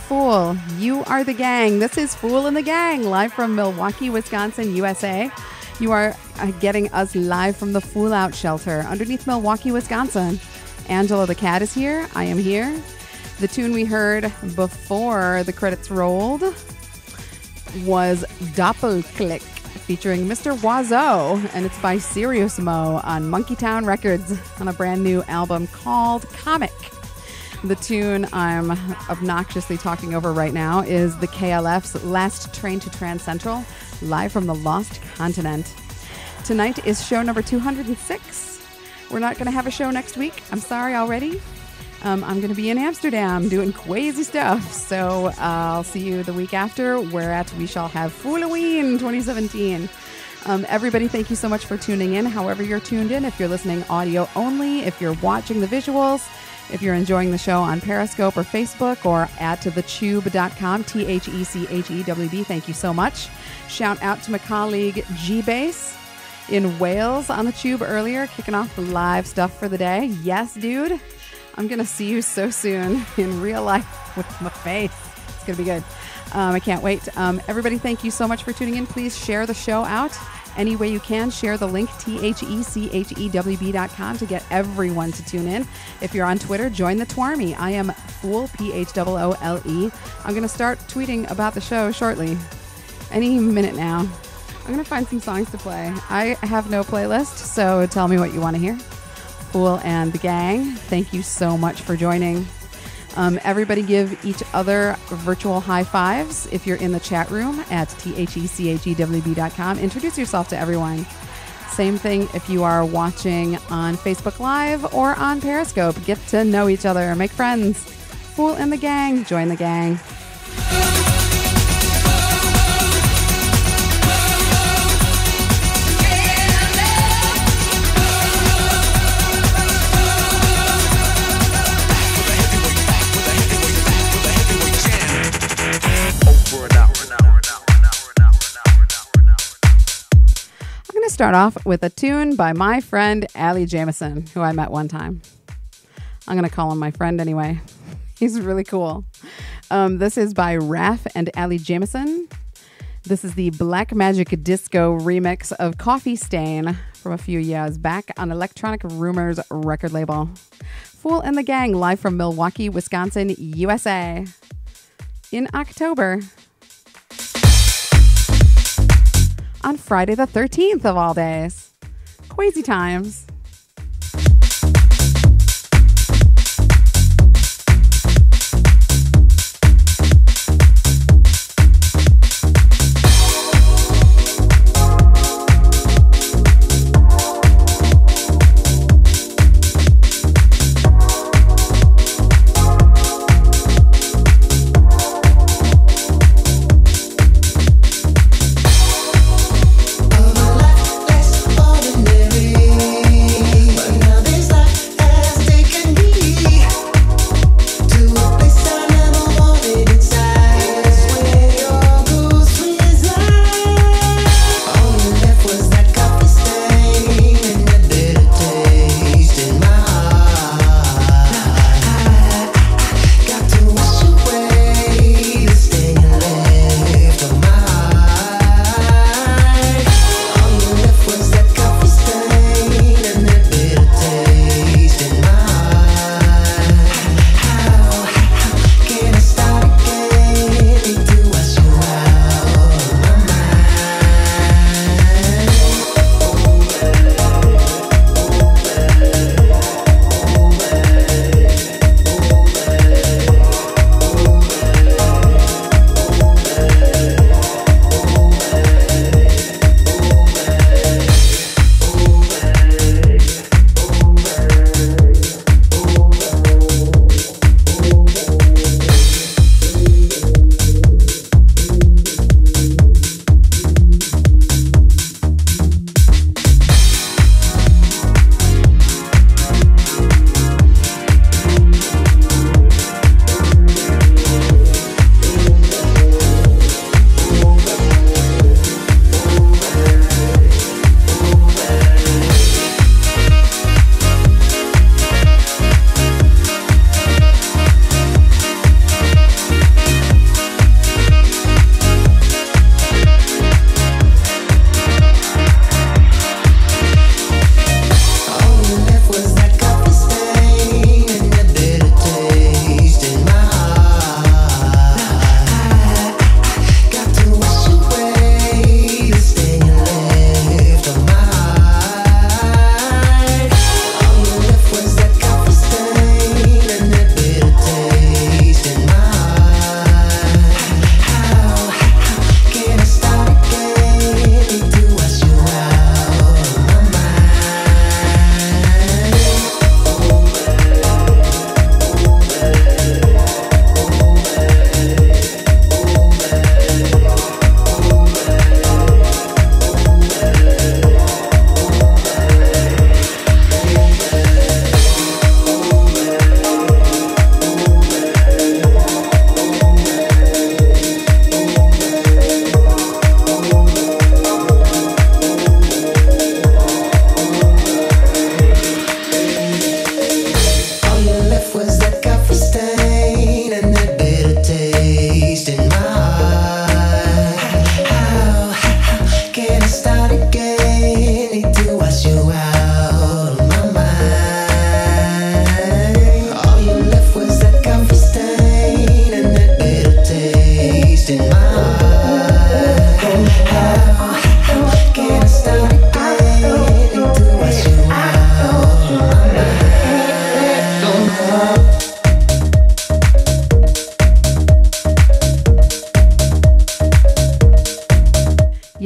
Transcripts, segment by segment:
Fool. You are the gang. This is Fool and the Gang, live from Milwaukee, Wisconsin, USA. You are getting us live from the Fool Out shelter underneath Milwaukee, Wisconsin. Angela the cat is here. I am here. The tune we heard before the credits rolled was Doppelklick featuring Mr. Oiseau, and it's by Serious Mo on Monkeytown Records on a brand new album called Comic. The tune I'm obnoxiously talking over right now is the KLF's Last Train to Trans Central, live from the Lost Continent. Tonight is show number 206. We're not going to have a show next week. I'm sorry already. I'm going to be in Amsterdam doing crazy stuff. So I'll see you the week after, whereat we shall have Fooloween 2017. Everybody, thank you so much for tuning in, however you're tuned in. If you're listening audio only, if you're watching the visuals, if you're enjoying the show on Periscope or Facebook or at thechewb.com, TheChewb, thank you so much. Shout out to my colleague G-Bass in Wales on the Chewb earlier, kicking off the live stuff for the day. Yes, dude. I'm going to see you so soon in real life with my face. It's going to be good. I can't wait. Everybody, thank you so much for tuning in. Please share the show out any way you can. Share the link, TheChewb.com, to get everyone to tune in. If you're on Twitter, join the Twarmy. I am Fool, Phoole. I'm going to start tweeting about the show shortly. Any minute now. I'm going to find some songs to play. I have no playlist, so tell me what you want to hear. Fool and the Gang, thank you so much for joining. Everybody give each other virtual high fives if you're in the chat room at TheChewb.com. Introduce yourself to everyone. Same thing if you are watching on Facebook Live or on Periscope. Get to know each other. Make friends. Fool and the Gang. Join the gang. Start off with a tune by my friend Allie Jameson, who I met one time. I'm going to call him my friend anyway. He's really cool. This is by Raph and Allie Jameson. This is the Black Magic Disco remix of Coffee Stain from a few years back on Electronic Rumors record label. Fool and the Gang, live from Milwaukee, Wisconsin, USA in October. On Friday the 13th of all days. Crazy times. Ordinary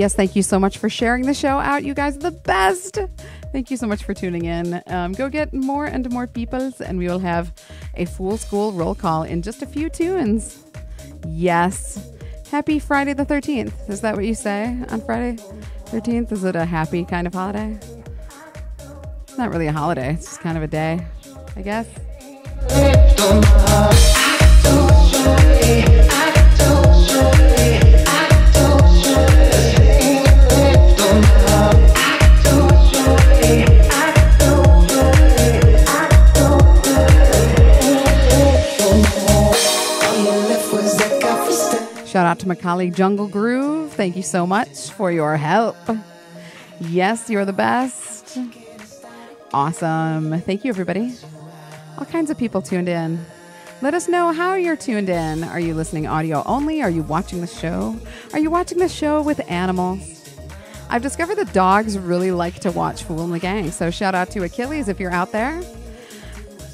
Yes, thank you so much for sharing the show out. You guys are the best. Thank you so much for tuning in. Go get more and more peoples, and we will have a Fool School roll call in just a few tunes. Yes. Happy Friday the 13th. Is that what you say on Friday 13th? Is it a happy kind of holiday? It's not really a holiday. It's just kind of a day, I guess. Shout out to my colleague Jungle Groove. Thank you so much for your help. Yes, you're the best. Awesome. Thank you, everybody. All kinds of people tuned in. Let us know how you're tuned in. Are you listening audio only? Are you watching the show? Are you watching the show with animals? I've discovered that dogs really like to watch Fool and the Gang. So shout out to Achilles if you're out there.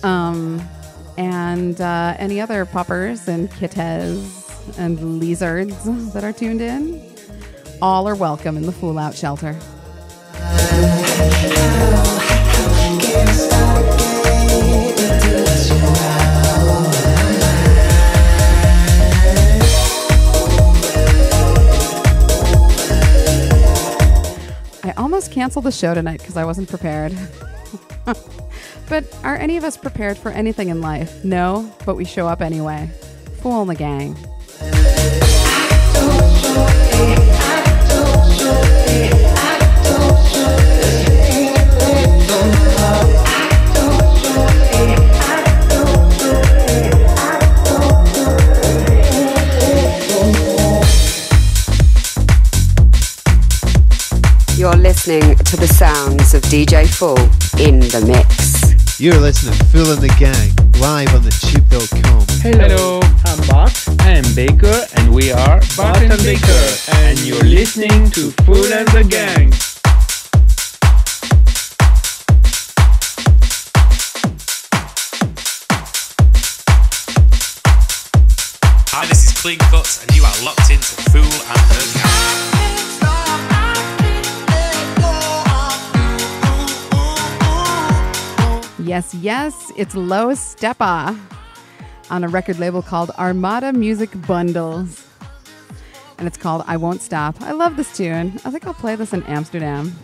And any other puppers and kittens and lizards that are tuned in. All are welcome in the Fool Out Shelter. I almost canceled the show tonight because I wasn't prepared. But are any of us prepared for anything in life? No, but we show up anyway. Fool and the Gang. You're listening to the sounds of DJ Fool in the mix. You're listening to Fool and the Gang, live on the Chewb.com. Hello, I'm Bart. I am Baker, and we are Bart and Baker, and you're listening to Fool and the Gang. Hi, this is Clean Cuts, and you are locked into Fool and the Gang. Yes, yes, it's Lo Steppa on a record label called Armada Music Bundles. And it's called I Won't Stop. I love this tune. I think I'll play this in Amsterdam.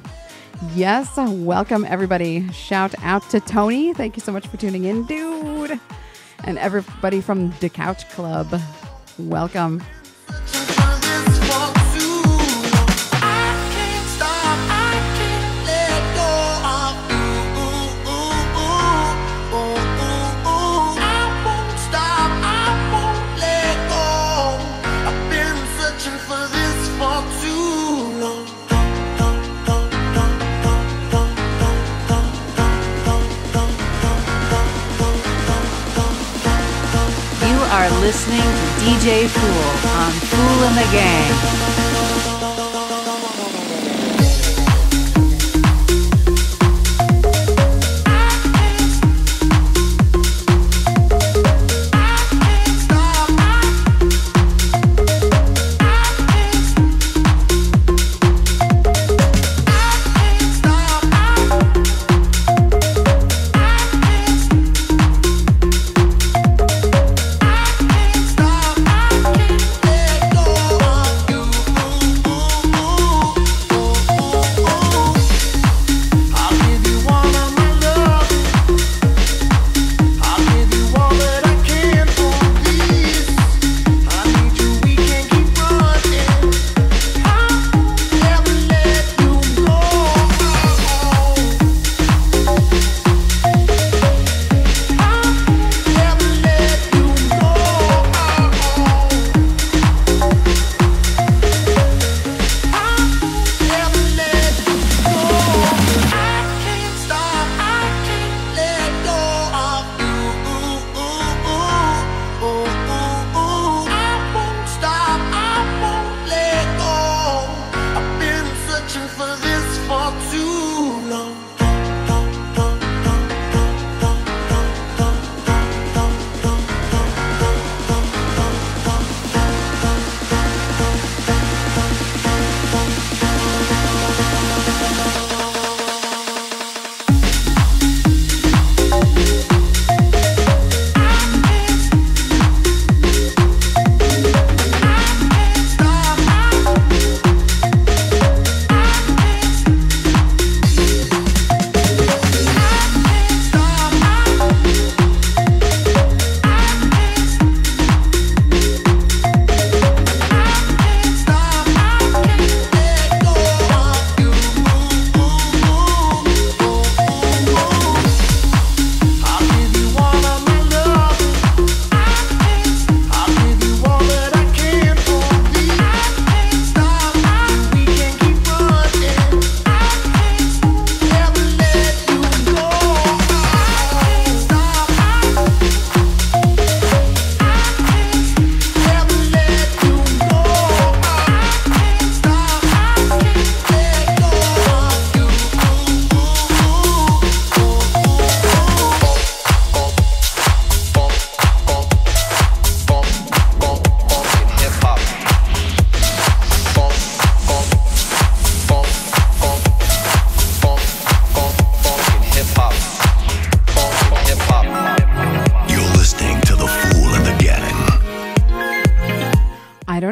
Yes, welcome everybody. Shout out to Tony. Thank you so much for tuning in, dude. And everybody from the Couch Club. Welcome. Are listening to DJ Fool on Fool and the Gang. You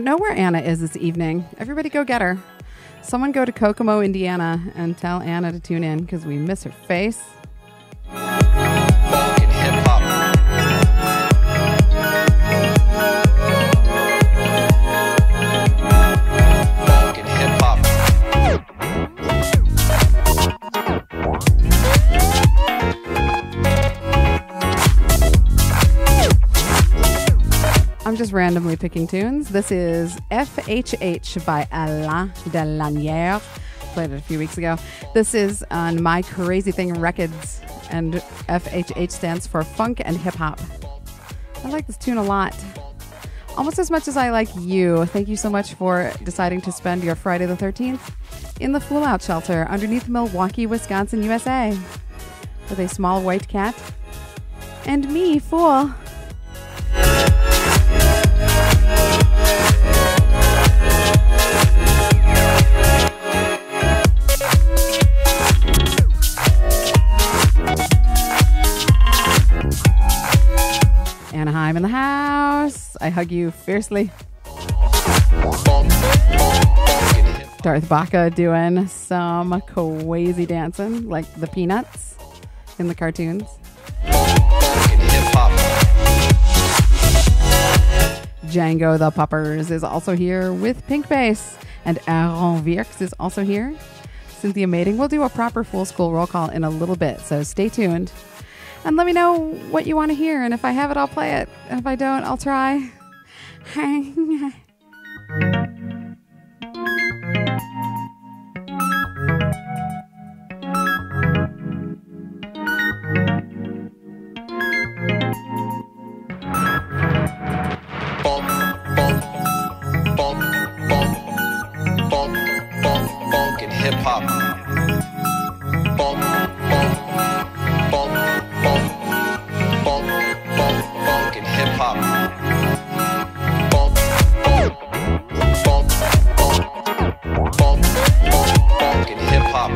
know where Anna is this evening. Everybody go get her. Someone go to Kokomo, Indiana, and tell Anna to tune in because we miss her face. Funkin' hip hop. Funkin' hip hop. I'm just randomly picking tunes. This is FHH by Alain Delanière. Played it a few weeks ago. This is on My Crazy Thing Records, and FHH stands for Funk and Hip Hop. I like this tune a lot. Almost as much as I like you. Thank you so much for deciding to spend your Friday the 13th in the Fool Out Shelter underneath Milwaukee, Wisconsin, USA, with a small white cat and me, Fool. Anaheim in the house. I hug you fiercely. Darth Baca doing some crazy dancing like the Peanuts in the cartoons. Django the Puppers is also here with Pink Bass, and Aaron Virks is also here. Cynthia Mating will do a proper Fool School roll call in a little bit, so stay tuned. And let me know what you want to hear, and if I have it, I'll play it. And if I don't, I'll try. Funkin' hip hop. Funkin' hip hop. Funkin' hip hop. Funkin' hip hop.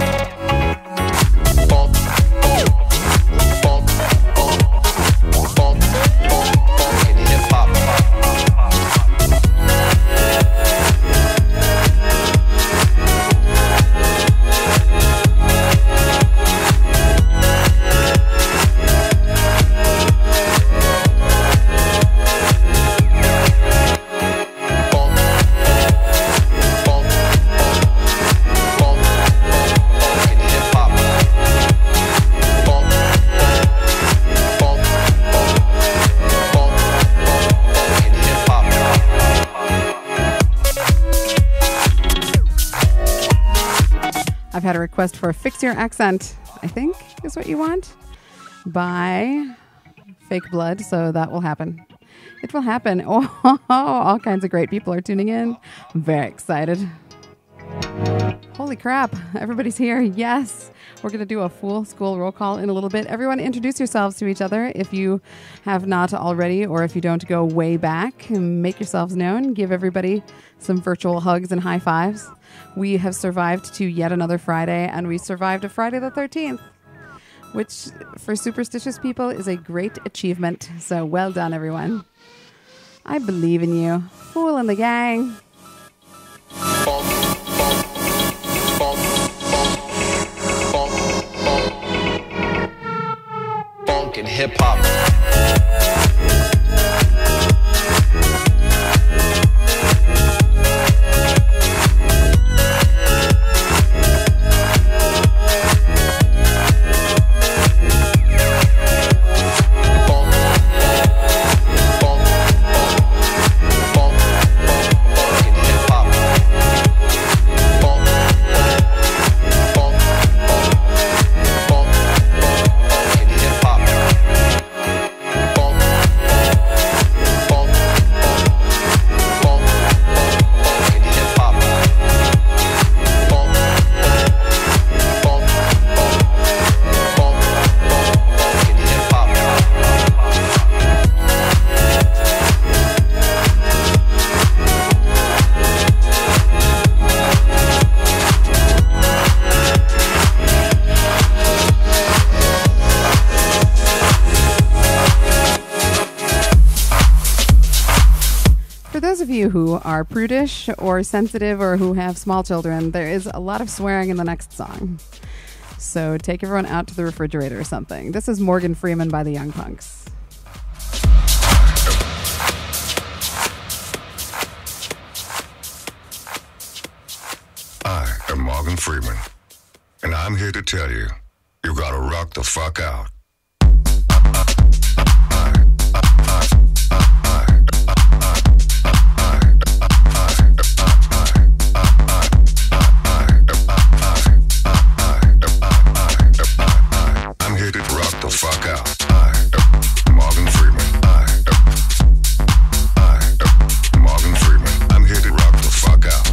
I've had a request for Fix Your Accent, I think is what you want, by Fake Blood, so that will happen. It will happen. Oh, all kinds of great people are tuning in. I'm very excited. Holy crap, everybody's here. Yes, we're going to do a Fool School roll call in a little bit. Everyone introduce yourselves to each other if you have not already, or if you don't go way back. Make yourselves known. Give everybody some virtual hugs and high fives. We have survived to yet another Friday, and we survived a Friday the 13th, which for superstitious people is a great achievement. So well done, everyone. I believe in you. Fool and the gang. Funkin' hip hop. those of you who are prudish or sensitive or who have small children, there is a lot of swearing in the next song. So take everyone out to the refrigerator or something. This is Morgan Freeman by the Young Punks. I am Morgan Freeman, and I'm here to tell you, you gotta rock the fuck out. I'm here to rock the fuck out. Morgan Freeman. Morgan Freeman. I'm here to rock the fuck out.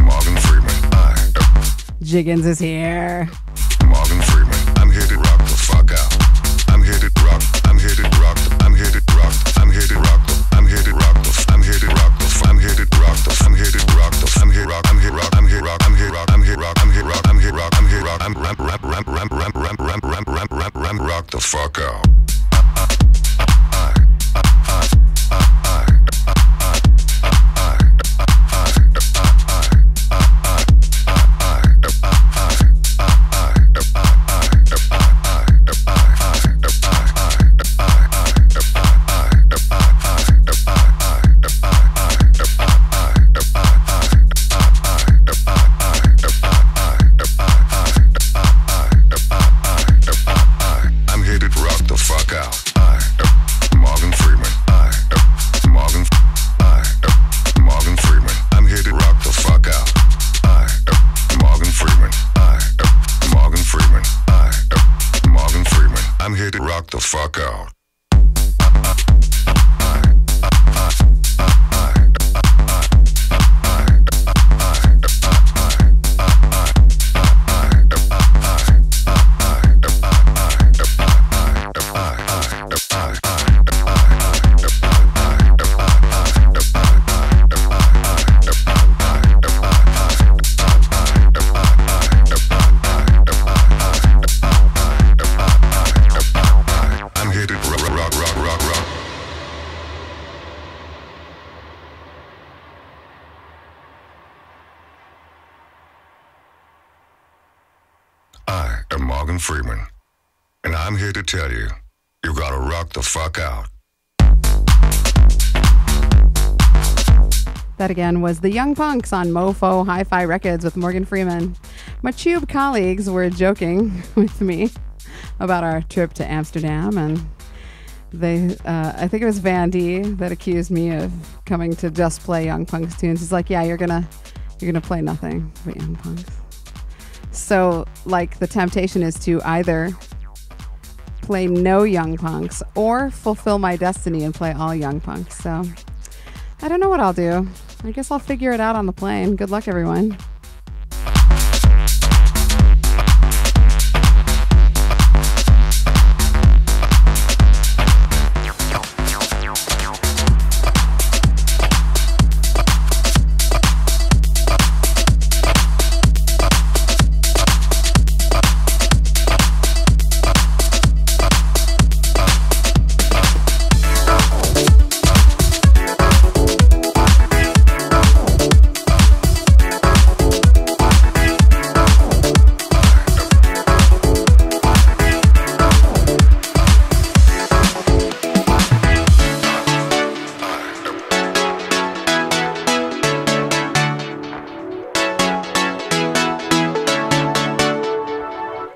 Morgan Freeman. Jiggins is here. Morgan Freeman. I'm here to rock the fuck out. I'm here to rock. I'm here to rock. I'm here to rock. I'm here to rock. I'm here to rock. I'm here to rock. I'm here to rock. I'm here to rock. I'm here rock. I'm here rock. I'm here rock. I'm here rock. I'm here rock. I'm here rock. I'm here rock. I'm here rock. I'm ramp rock the fuck out. The fuck out. I am Morgan Freeman, and I'm here to tell you, you gotta rock the fuck out. That again was the Young Punks on Mofo Hi-Fi Records with Morgan Freeman. My Chewb colleagues were joking with me about our trip to Amsterdam, and they, I think it was Van D that accused me of coming to just play Young Punks tunes. He's like, "Yeah, you're gonna play nothing but Young Punks." So, like, the temptation is to either play no Young Punks or fulfill my destiny and play all Young Punks. So, I don't know what I'll do. I guess I'll figure it out on the plane. Good luck, everyone.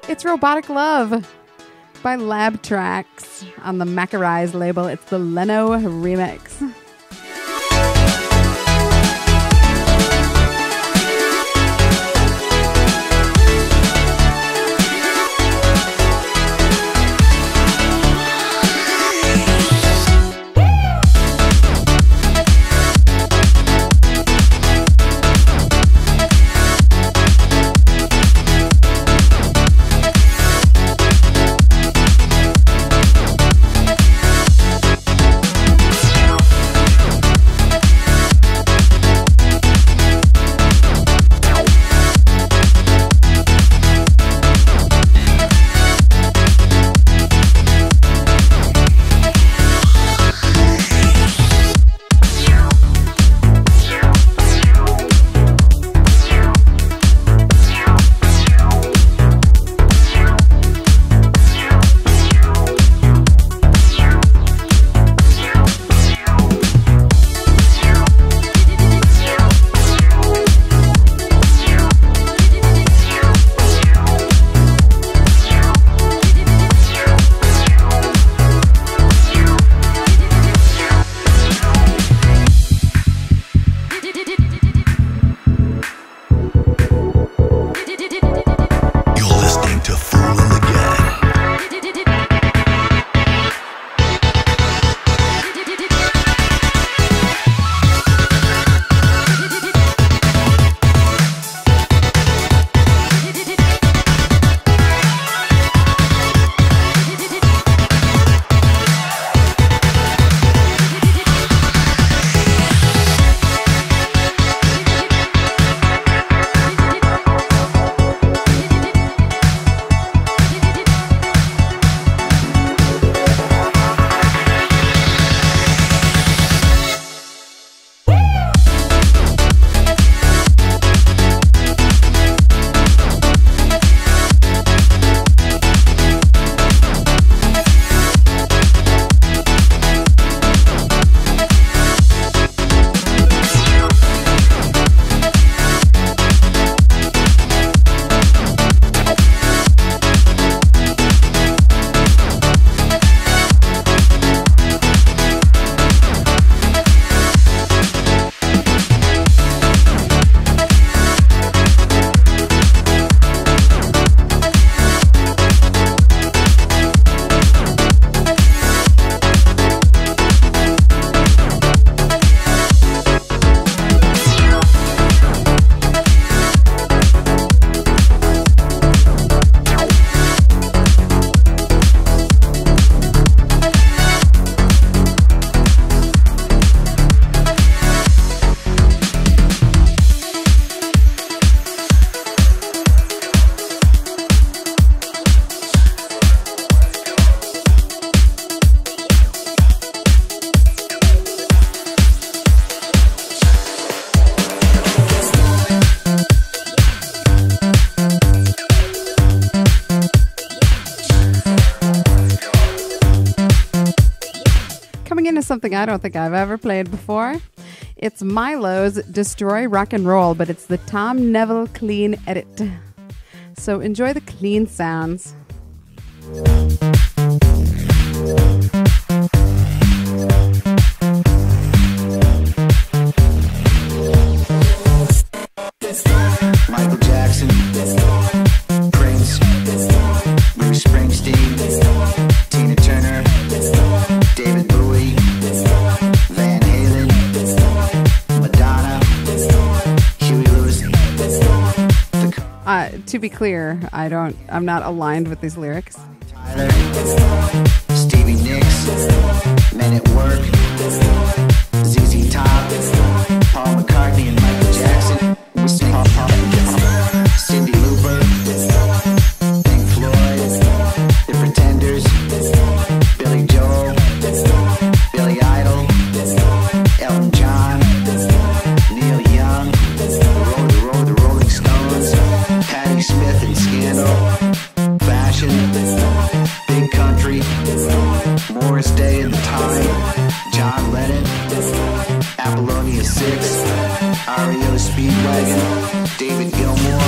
It's Robotic Love by Lab Tracks on the Macarize label. It's the Leno remix. in is something I don't think I've ever played before. It's Milo's Destroy Rock and Roll, but it's the Tom Neville clean edit. So enjoy the clean sounds. Michael Jackson, Prince, Bruce Springsteen, Tina Turner, David Bowie, Van Halen, Madonna, Huey Lewis. To be clear, I'm not aligned with these lyrics. Tyler, Stevie Nicks, Men at Work, ZZ Top, Paul McCartney and Michael Jackson. Cyndi Lauper, Pink Floyd, The Pretenders, Billy Joel, Billy Idol, Elton John, Neil Young, the Rolling Stones, Patti Smith and Scandal, Fashion, Big Country, Morris Day and the Time, John Lennon, Apollonia 6, REO Speedwagon, David Gilmour.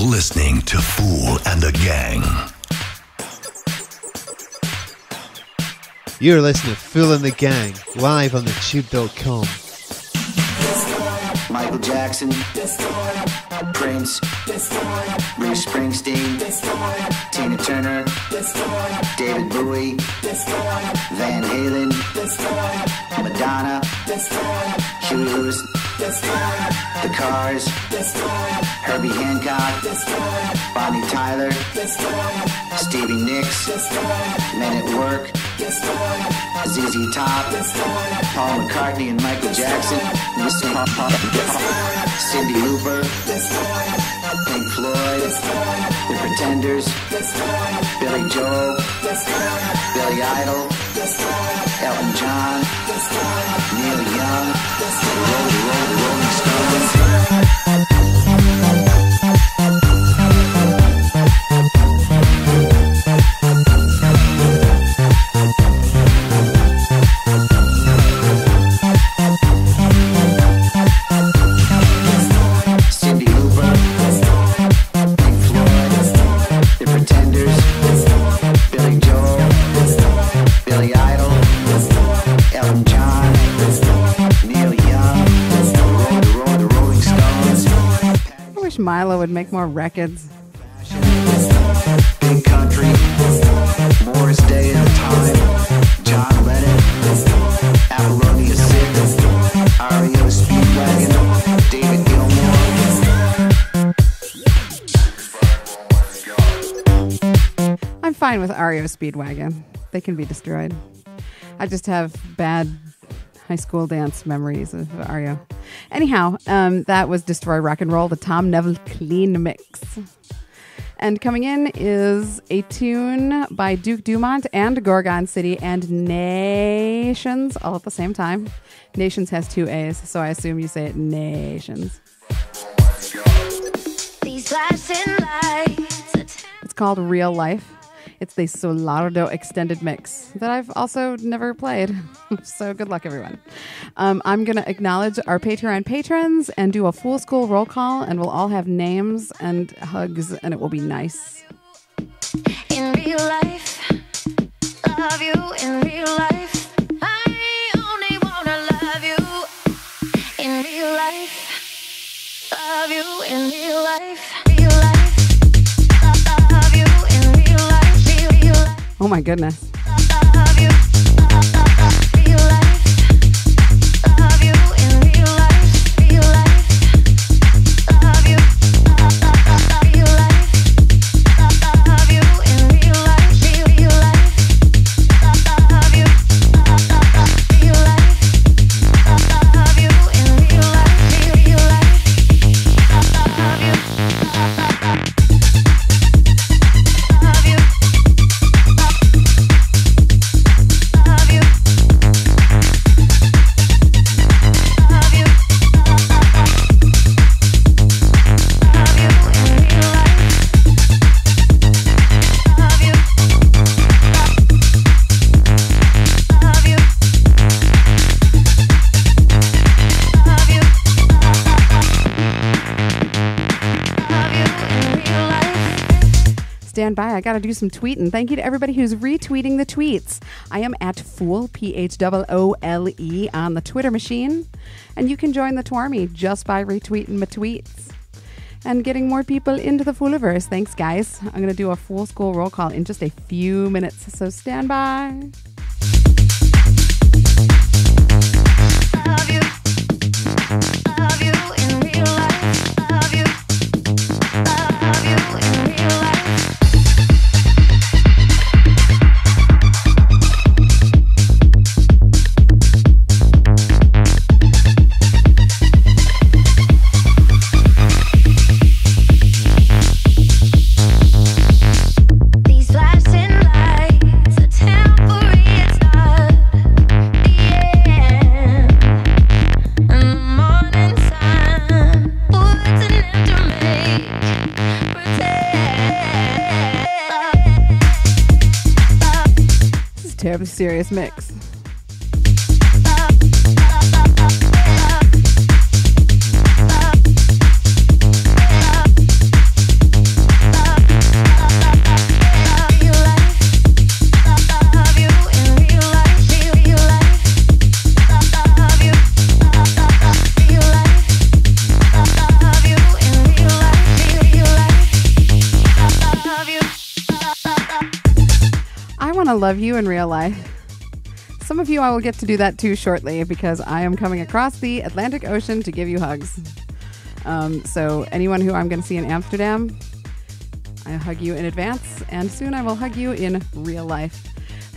Listening to Fool and the Gang. You're listening to Fool and the Gang, live on the Chewb.com. Michael Jackson, Prince, Bruce Springsteen, Tina Turner, David Bowie, Van Halen, Madonna, Huey Lewis, The Cars, Herbie Hancock, Bonnie Tyler, Stevie Nicks, Men at Work, ZZ Top, Paul McCartney and Michael Jackson, Cyndi Lauper, Pink Floyd, The Pretenders, Billy Joel, Billy Idol, Elton John, Neil Young, the Rolling Stones. Milo would make more records. Big Country, Morris Day and the Time, John Lennon, Apollonia 6, REO Speedwagon, David Gilmour. I'm fine with REO Speedwagon. They can be destroyed. I just have bad high school dance memories of REO. Anyhow, that was Destroy Rock and Roll, the Tom Neville clean mix. And coming in is a tune by Duke Dumont and Gorgon City and Nations all at the same time. Nations has two A's, so I assume you say it Nations. It's called Real Life. It's the Solardo extended mix that I've also never played. So good luck, everyone. I'm going to acknowledge our Patreon patrons and do a full school roll call, and we'll all have names and hugs, and it will be nice. In real life, love you in real life. I only want to love you in real life. Love you in real life. Real life. Love you in real life. Oh my goodness. Love you. Real life. Love you in real life. Real life. Love you. Real life. Love you in stand by. I got to do some tweeting. Thank you to everybody who's retweeting the tweets. I am at Fool, P-H-O-O-L-E, on the Twitter machine. And you can join the Twarmy just by retweeting my tweets and getting more people into the Fooliverse. Thanks, guys. I'm going to do a Fool School roll call in just a few minutes, so stand by. Love you in real life. Love you in real life. These flashing lights are temporary, it's not the end. In the morning sun, words enough to make pretend. This is a terribly serious mix. Love you in real life. Some of you I will get to do that too shortly because I am coming across the Atlantic Ocean to give you hugs. So anyone who I'm going to see in Amsterdam, I hug you in advance, and soon I will hug you in real life.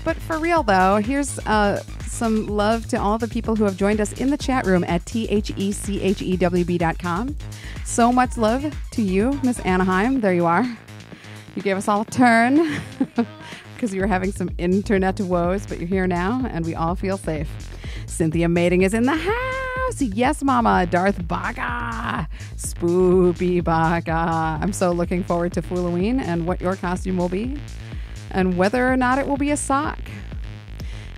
But for real though, here's some love to all the people who have joined us in the chat room at thechewb.com. So much love to you, Miss Anaheim. There you are. You gave us all a turn. Because you were having some internet woes, but you're here now, and we all feel safe. Cynthia Mating is in the house. Yes, Mama. Darth Baga. Spoopy Baga. I'm so looking forward to Fooloween and what your costume will be, and whether or not it will be a sock.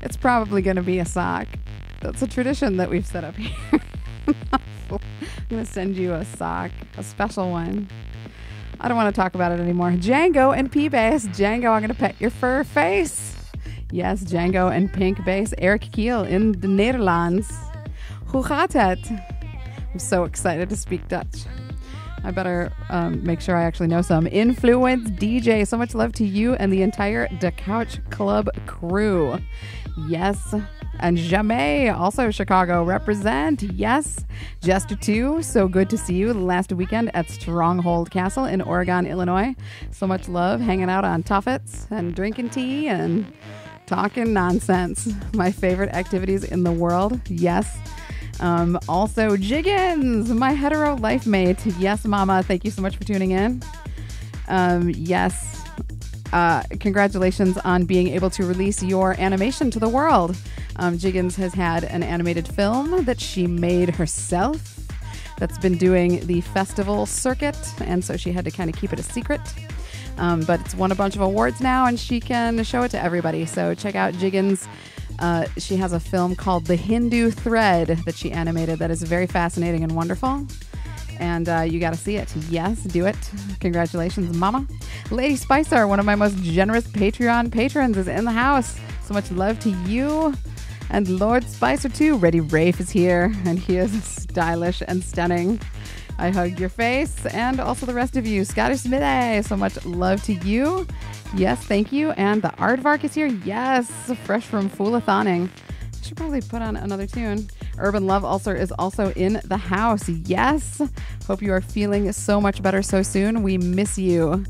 It's probably going to be a sock. That's a tradition that we've set up here. I'm going to send you a sock, a special one. I don't want to talk about it anymore. Django and P-Bass. Django, I'm going to pet your fur face. Yes, Django and Pink Bass. Eric Kiel in the Netherlands. Hoe gaat het? I'm so excited to speak Dutch. I better make sure I actually know some. Influence DJ. So much love to you and the entire The Couch Club crew. Yes. And Jamais, also Chicago, represent. Yes. Jester 2, so good to see you last weekend at Stronghold Castle in Oregon, Illinois. So much love hanging out on tuffets and drinking tea and talking nonsense. My favorite activities in the world. Yes. Also Jiggins, my hetero life mate. Yes, Mama. Thank you so much for tuning in. Yes. Congratulations on being able to release your animation to the world. Jiggins has had an animated film that she made herself that's been doing the festival circuit, and so she had to kind of keep it a secret. But it's won a bunch of awards now, and she can show it to everybody. So check out Jiggins. She has a film called The Hindu Thread that she animated that is very fascinating and wonderful. And you got to see it. Yes, do it. Congratulations, Mama. Lady Spicer, one of my most generous Patreon patrons, is in the house. So much love to you. And Lord Spicer, too. Reddy Rafe is here, and he is stylish and stunning. I hug your face, and also the rest of you. Scottish Smithy, so much love to you. Yes, thank you. And the Aardvark is here. Yes, fresh from Foolathoning. I should probably put on another tune. Urban Love Ulcer is also in the house. Yes. Hope you are feeling so much better so soon. We miss you.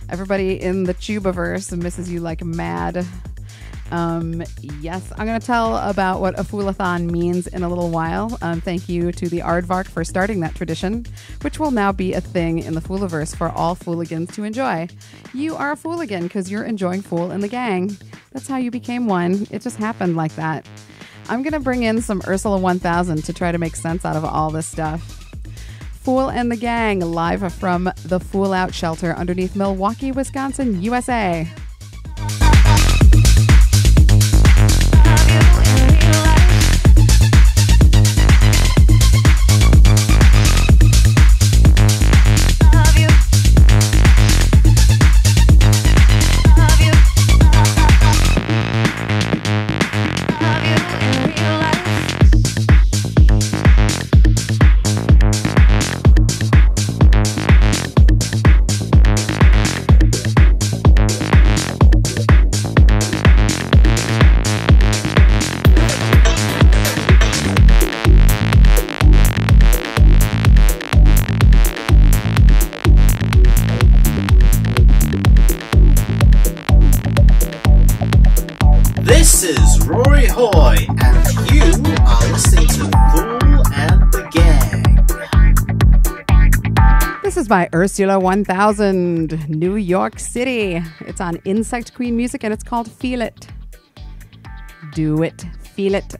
Everybody in the Chubaverse misses you like mad. Yes, I'm going to tell about what a Foolathon means in a little while. Thank you to the Aardvark for starting that tradition, which will now be a thing in the Fooliverse for all Fooligans to enjoy. You are a Fooligan because you're enjoying Fool and the Gang. That's how you became one. It just happened like that. I'm going to bring in some Ursula 1000 to try to make sense out of all this stuff. Fool and the Gang, live from the Fool Out Shelter underneath Milwaukee, Wisconsin, USA. Rory Hoy, and you are listening to Fool and the Gang. This is by Ursula 1000, New York City. It's on Insect Queen Music and it's called Feel It. Do it. Feel it.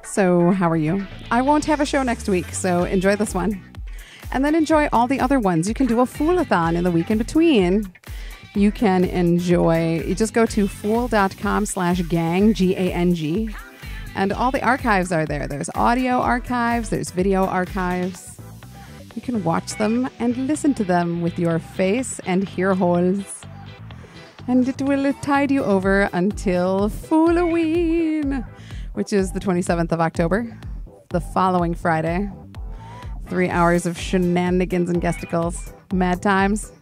So, how are you? I won't have a show next week, so enjoy this one. And then enjoy all the other ones. You can do a Fool-a-thon in the week in between. You can enjoy, you just go to fool.com/gang, G-A-N-G, and all the archives are there. There's audio archives, there's video archives. You can watch them and listen to them with your face and ear holes. And it will tide you over until Fooloween, which is the 27th of October, the following Friday. 3 hours of shenanigans and guesticles. Mad times.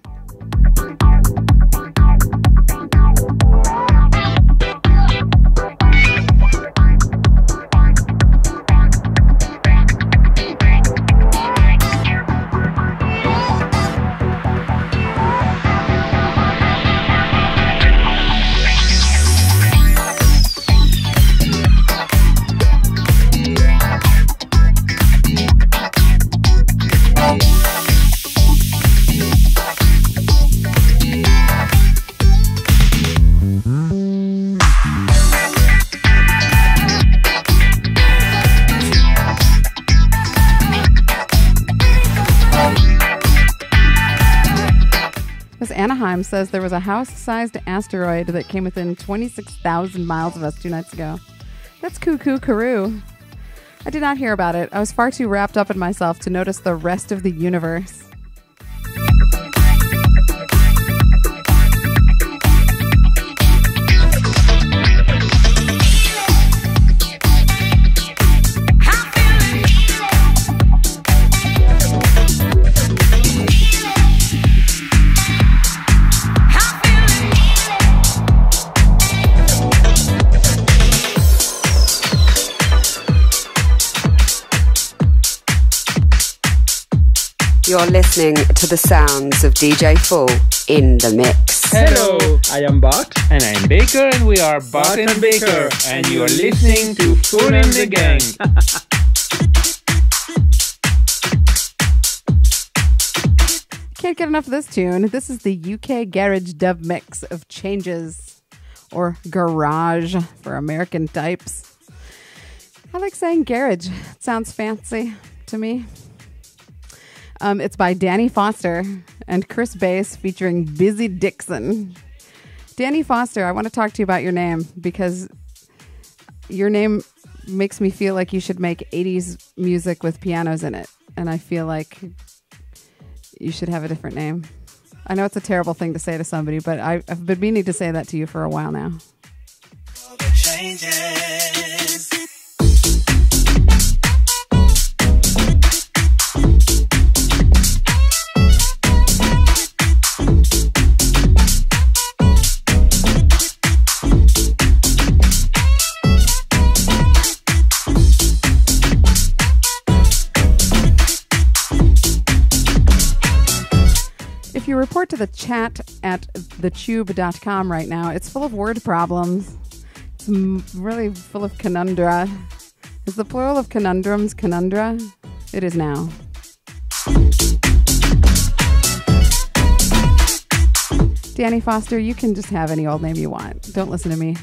Anaheim says there was a house-sized asteroid that came within 26,000 miles of us 2 nights ago. That's cuckoo Karoo. I did not hear about it. I was far too wrapped up in myself to notice the rest of the universe. You're listening to the sounds of DJ Fool in the mix. Hello, I am Bart. And I'm Baker, and we are Bart and Baker. And you're listening to Fool and the Gang. Can't get enough of this tune. This is the UK Garage dub mix of Changes, or garage for American types. I like saying garage. It sounds fancy to me. It's by Danny Foster and Chris Bass featuring Busy Dixon. Danny Foster, I want to talk to you about your name because your name makes me feel like you should make 80s music with pianos in it. And I feel like you should have a different name. I know it's a terrible thing to say to somebody, but I've been meaning to say that to you for a while now. All the changes. If you report to the chat at thechewb.com right now, it's full of word problems. It's really full of conundra. Is the plural of conundrums conundra? It is now. Danny Foster, you can just have any old name you want. Don't listen to me.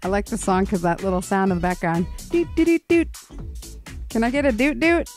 I like the song because that little sound in the background. Doot, doot, doot, doot. Can I get a doot doot?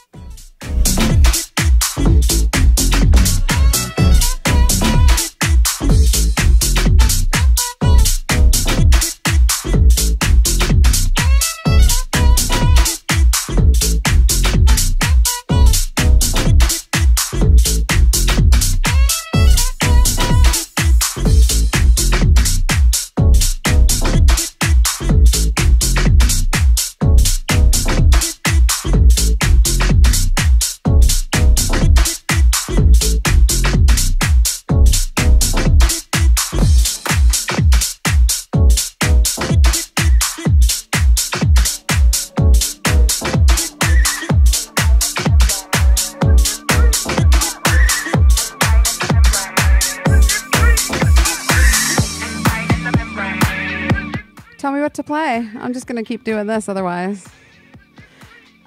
Tell me what to play. I'm just going to keep doing this otherwise.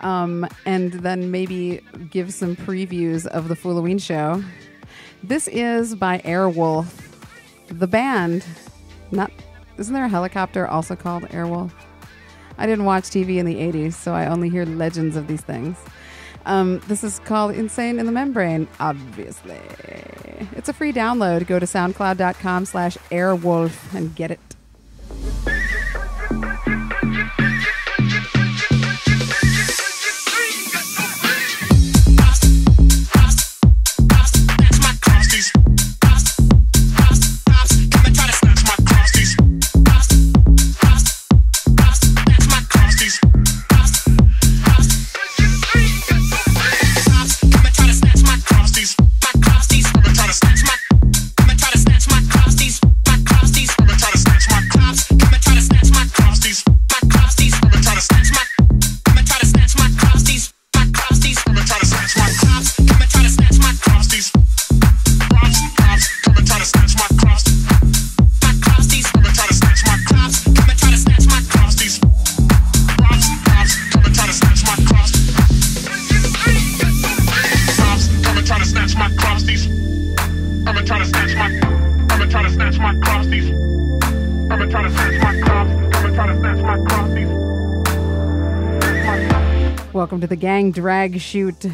And then maybe give some previews of the Fooloween show. This is by Airwolf. The band. Isn't there a helicopter also called Airwolf? I didn't watch TV in the 80s, so I only hear legends of these things. This is called Insane in the Membrane, obviously. It's a free download. Go to soundcloud.com/Airwolf and get it. Welcome to the gang drag shoot.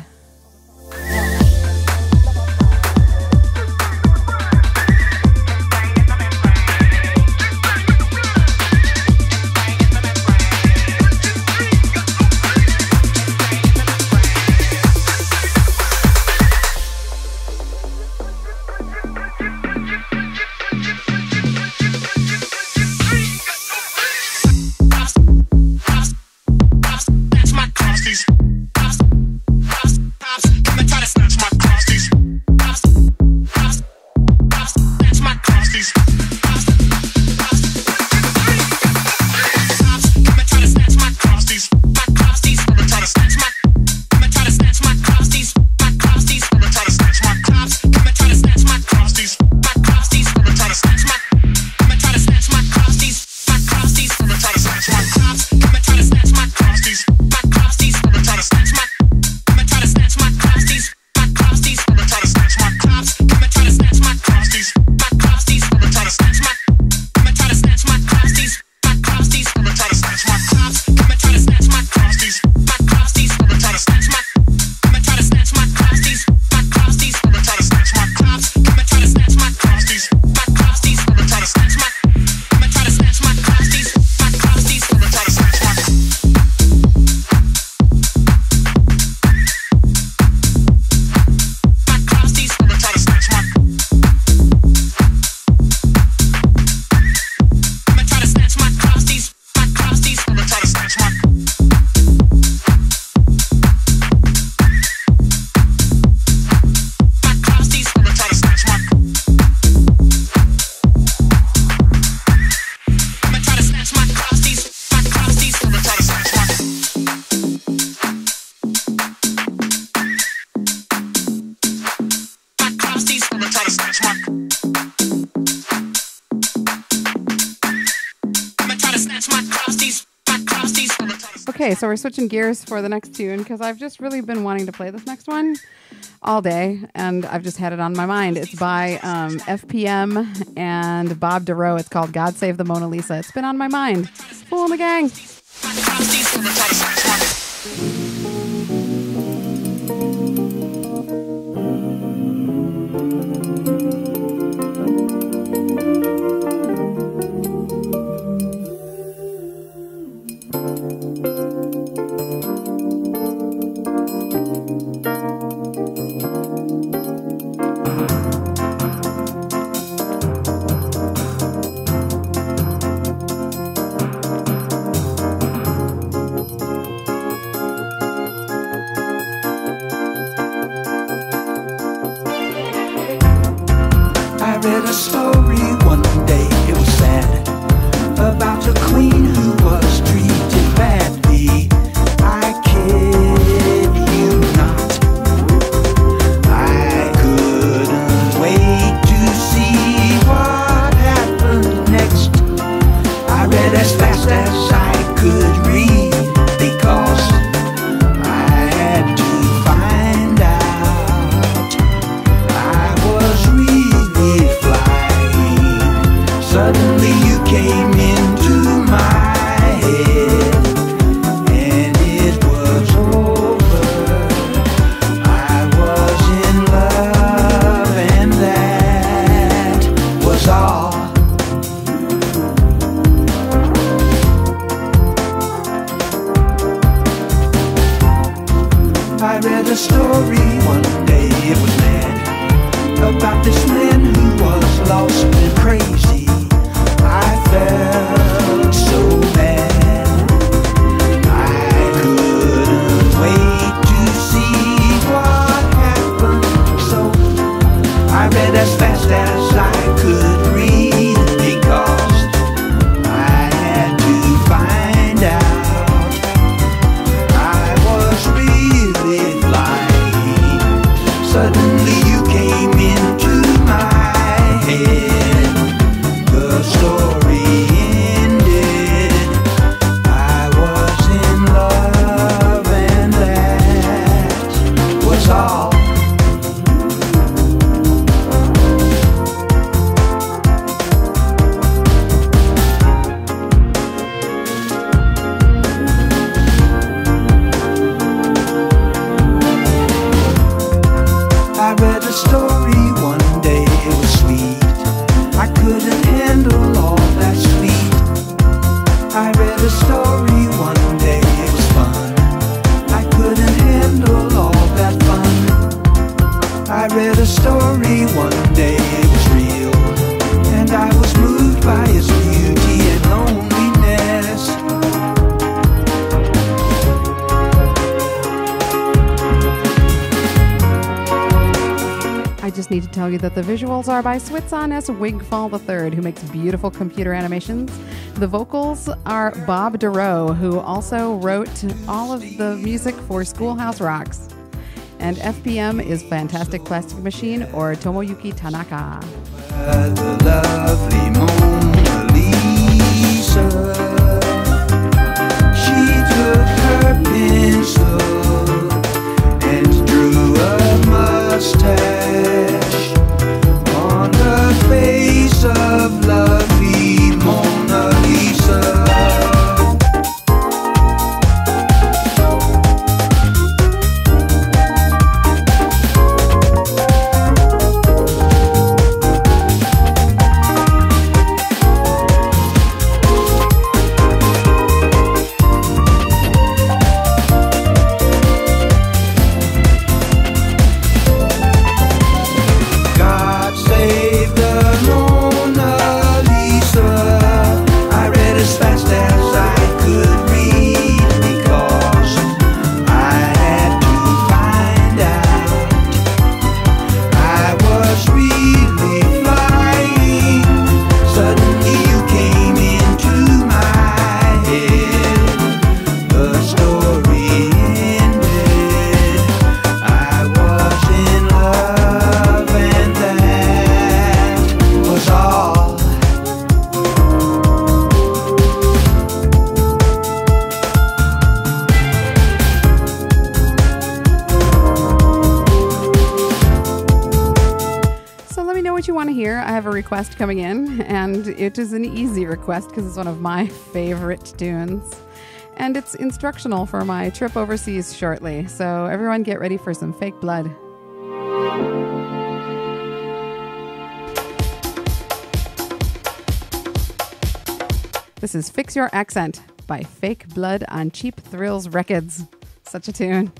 Okay, so we're switching gears for the next tune because I've just really been wanting to play this next one all day, and I've just had it on my mind. It's by FPM and Bob DeRoe. It's called God Save the Mona Lisa. It's been on my mind. Fool in the Gang. I read a story one day, it was sad, about a queen who was treated badly. I kid you not, I couldn't wait to see what happened next. I read as fast as I could read because I had to find out. I was really flying. Suddenly you came into my head, and it was over. I was in love, and that was all. I read a story one day, it was mad, about this man who was lost and crazy. I felt so bad, I couldn't wait to see what happened. So I read as fast as I could read because I had to find out. I was really flying. just need to tell you that the visuals are by Switzon S. Wigfall III, who makes beautiful computer animations. The vocals are Bob DeRoe, who also wrote all of the music for Schoolhouse Rocks. And FPM is Fantastic Plastic Machine or Tomoyuki Tanaka. The lovely Mona Lisa, she took her pencil and drew a mustache on the face of lovely Mona Lisa. Request coming in, and it is an easy request because it's one of my favorite tunes, and it's instructional for my trip overseas shortly, so everyone get ready for some fake blood. This is Fix Your Accent by Fake Blood on Cheap Thrills Records. Such a tune.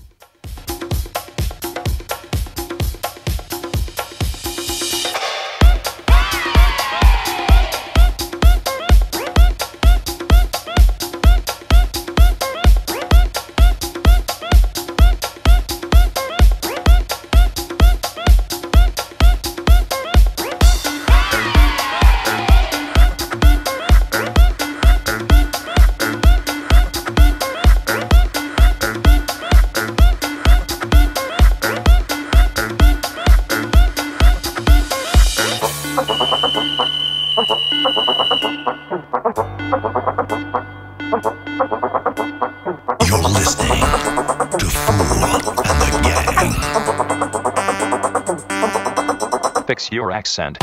Fix your accent.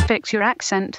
Fix your accent.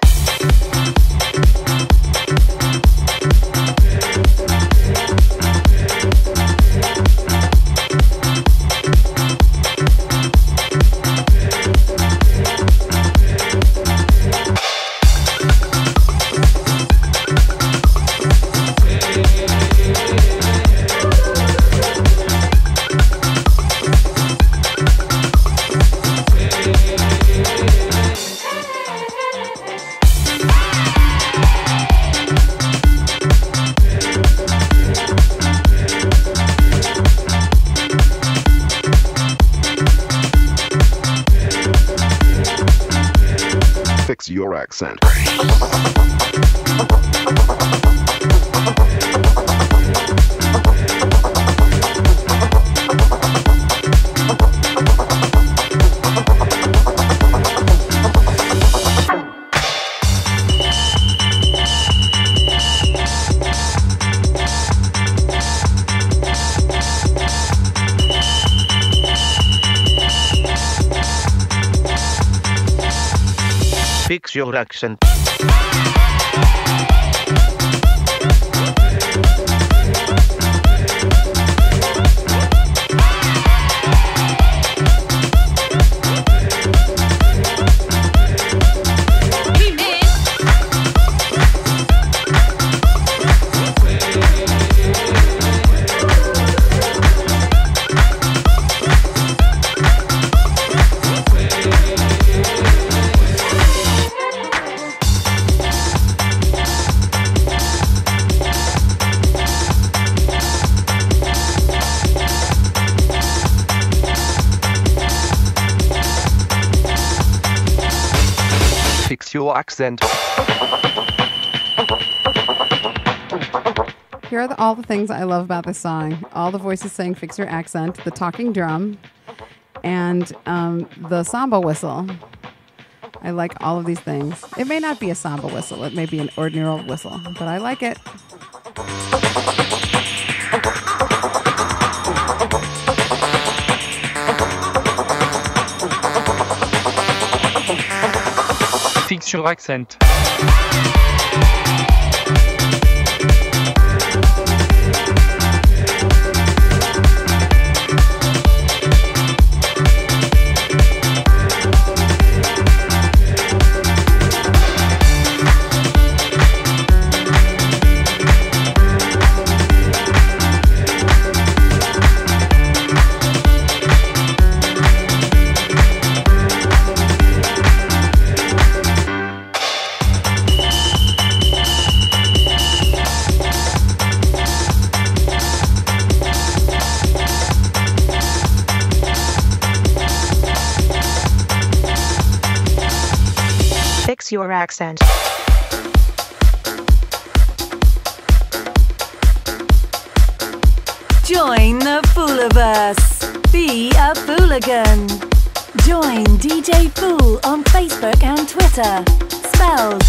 Fix your accent. Fix your accent. your accent. Here are all the things I love about this song. All the voices saying fix your accent, the talking drum, and the samba whistle. I like all of these things. It may not be a samba whistle. It may be an ordinary old whistle, but I like it. Fix your accent. Fix your accent. Join the Fooliverse. Be a fooligan. Join DJ Fool on Facebook and Twitter. Spelled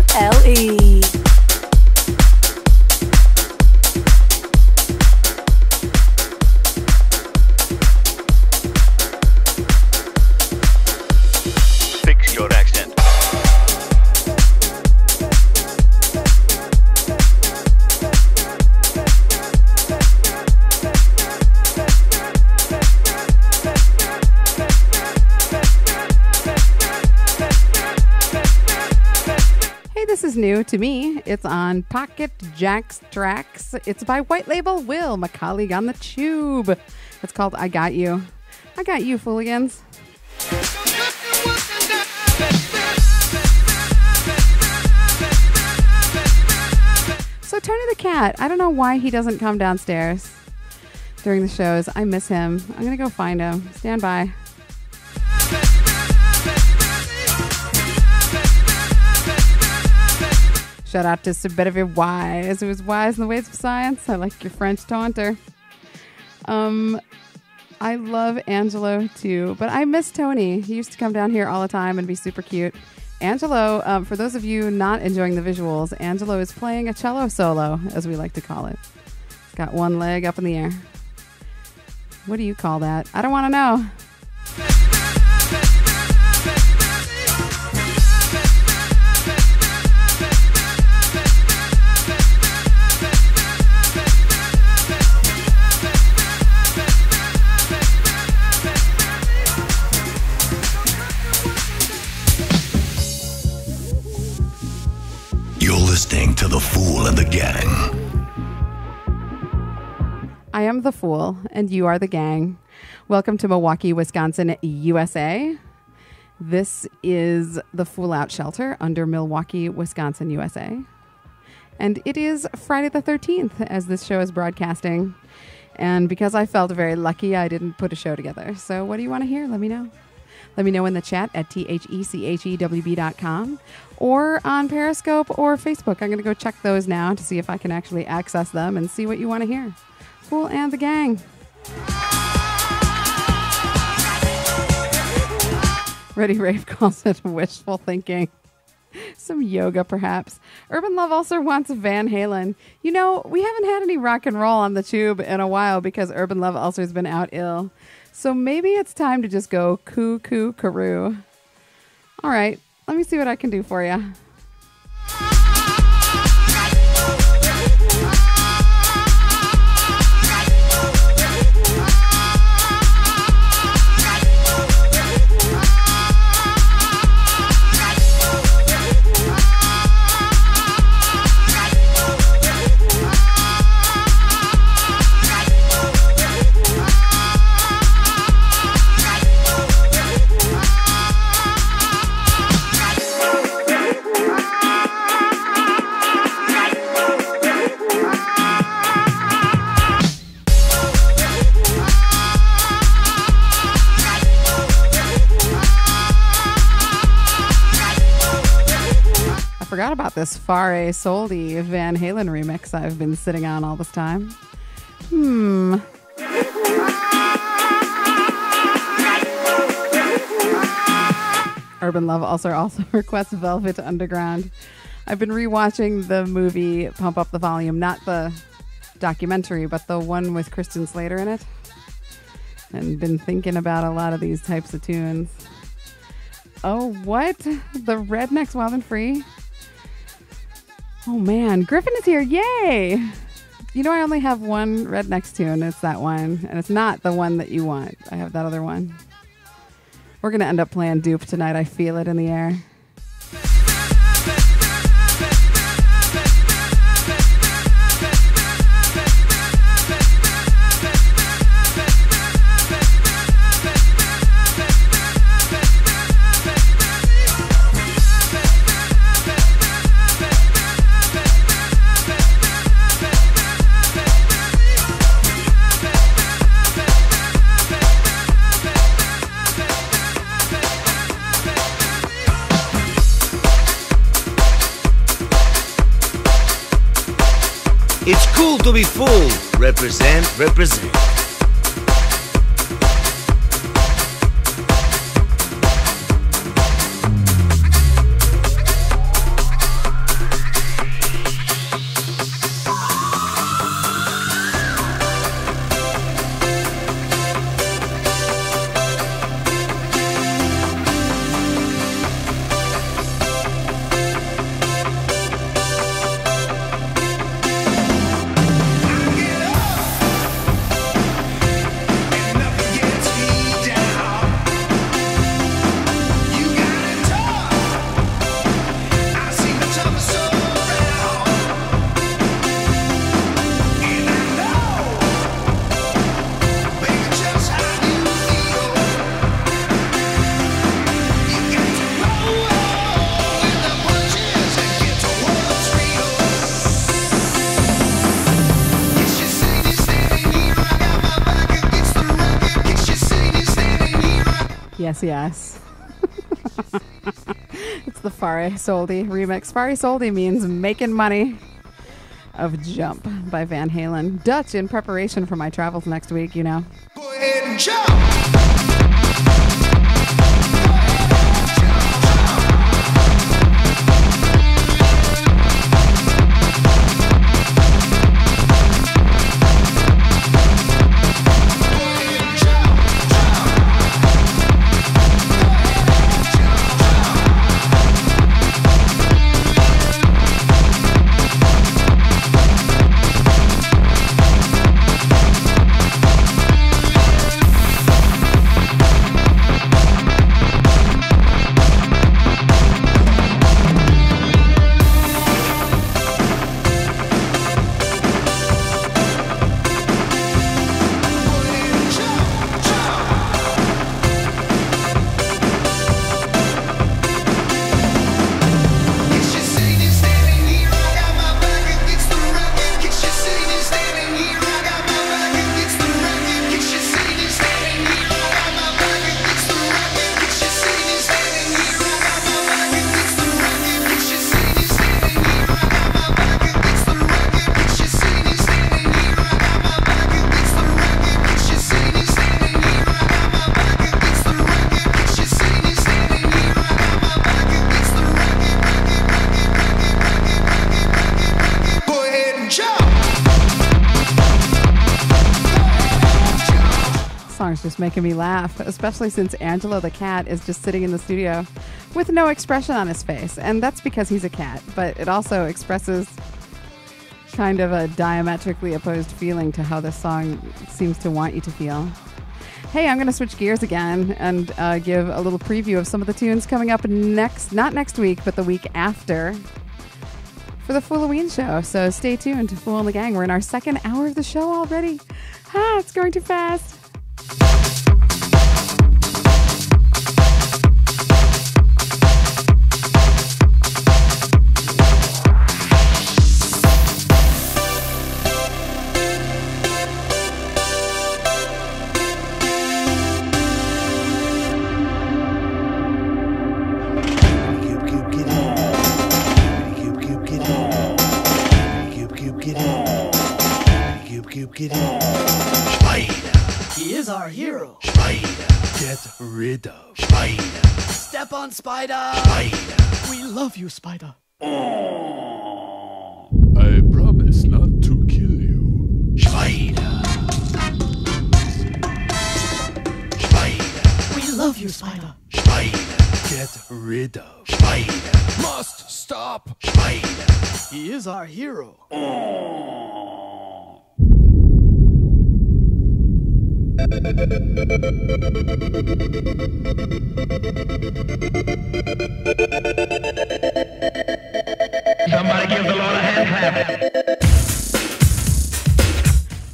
PHOOLE. Fix your accent. Hey, this is new to me. It's on Pocket Jack's Tracks. It's by White Label Will, my colleague on the Chewb. It's called I Got You. I got you, fooligans. So Tony the Cat, I don't know why he doesn't come downstairs during the shows. I miss him. I'm going to go find him. Stand by. Shout out to Sir Bedivere Wise, who is wise in the ways of science. I like your French taunter. I love Angelo too, but I miss Tony. He used to come down here all the time and be super cute. Angelo, for those of you not enjoying the visuals, Angelo is playing a cello solo, as we like to call it. He's got one leg up in the air. What do you call that? I don't want to know. You're listening to The Fool and the Gang. I am the Fool, and you are the gang. Welcome to Milwaukee, Wisconsin, USA. This is the Fool Out Shelter under Milwaukee, Wisconsin, USA. And it is Friday the 13th as this show is broadcasting. And because I felt very lucky, I didn't put a show together. So what do you want to hear? Let me know. Let me know in the chat at thechewb.com or on Periscope or Facebook. I'm going to go check those now to see if I can actually access them and see what you want to hear. Fool and the gang. Ready Rave calls it wishful thinking. Some yoga, perhaps. Urban Love also wants Van Halen. You know, we haven't had any rock and roll on the Tube in a while because Urban Love also has been out ill. So maybe it's time to just go coo-coo-caroo. All right, let me see what I can do for you. about this Fare Soldi Van Halen remix I've been sitting on all this time? Urban Love also requests Velvet Underground. I've been rewatching the movie Pump Up the Volume, not the documentary, but the one with Kristen Slater in it. And been thinking about a lot of these types of tunes. Oh, what? The Rednecks Wild and Free? Oh, man. Griffin is here. Yay! You know, I only have one Rednecks tune. It's that one. And it's not the one that you want. I have that other one. We're going to end up playing Dupe tonight. I feel it in the air. It's cool to be full. Represent, represent. Yes. It's the Fare Soldi remix. Fare Soldi means making money of Jump by Van Halen. Dutch in preparation for my travels next week, you know. Go ahead and jump. Song's just making me laugh, especially since Angelo the cat is just sitting in the studio with no expression on his face. And that's because he's a cat, but it also expresses kind of a diametrically opposed feeling to how this song seems to want you to feel. Hey, I'm going to switch gears again and give a little preview of some of the tunes coming up not next week, but the week after for the Fooloween show. So stay tuned to Fool and the Gang. We're in our second hour of the show already. It's going too fast. Cube, Get Spider. He is our hero. Spider. Get rid of Spider. Step on Spider. Spider. We love you, Spider. I promise not to kill you. Spider. Spider. We love you, Spider. Spider. Get rid of Spider. Must stop. Spider. He is our hero. Somebody give the Lord a hand clap.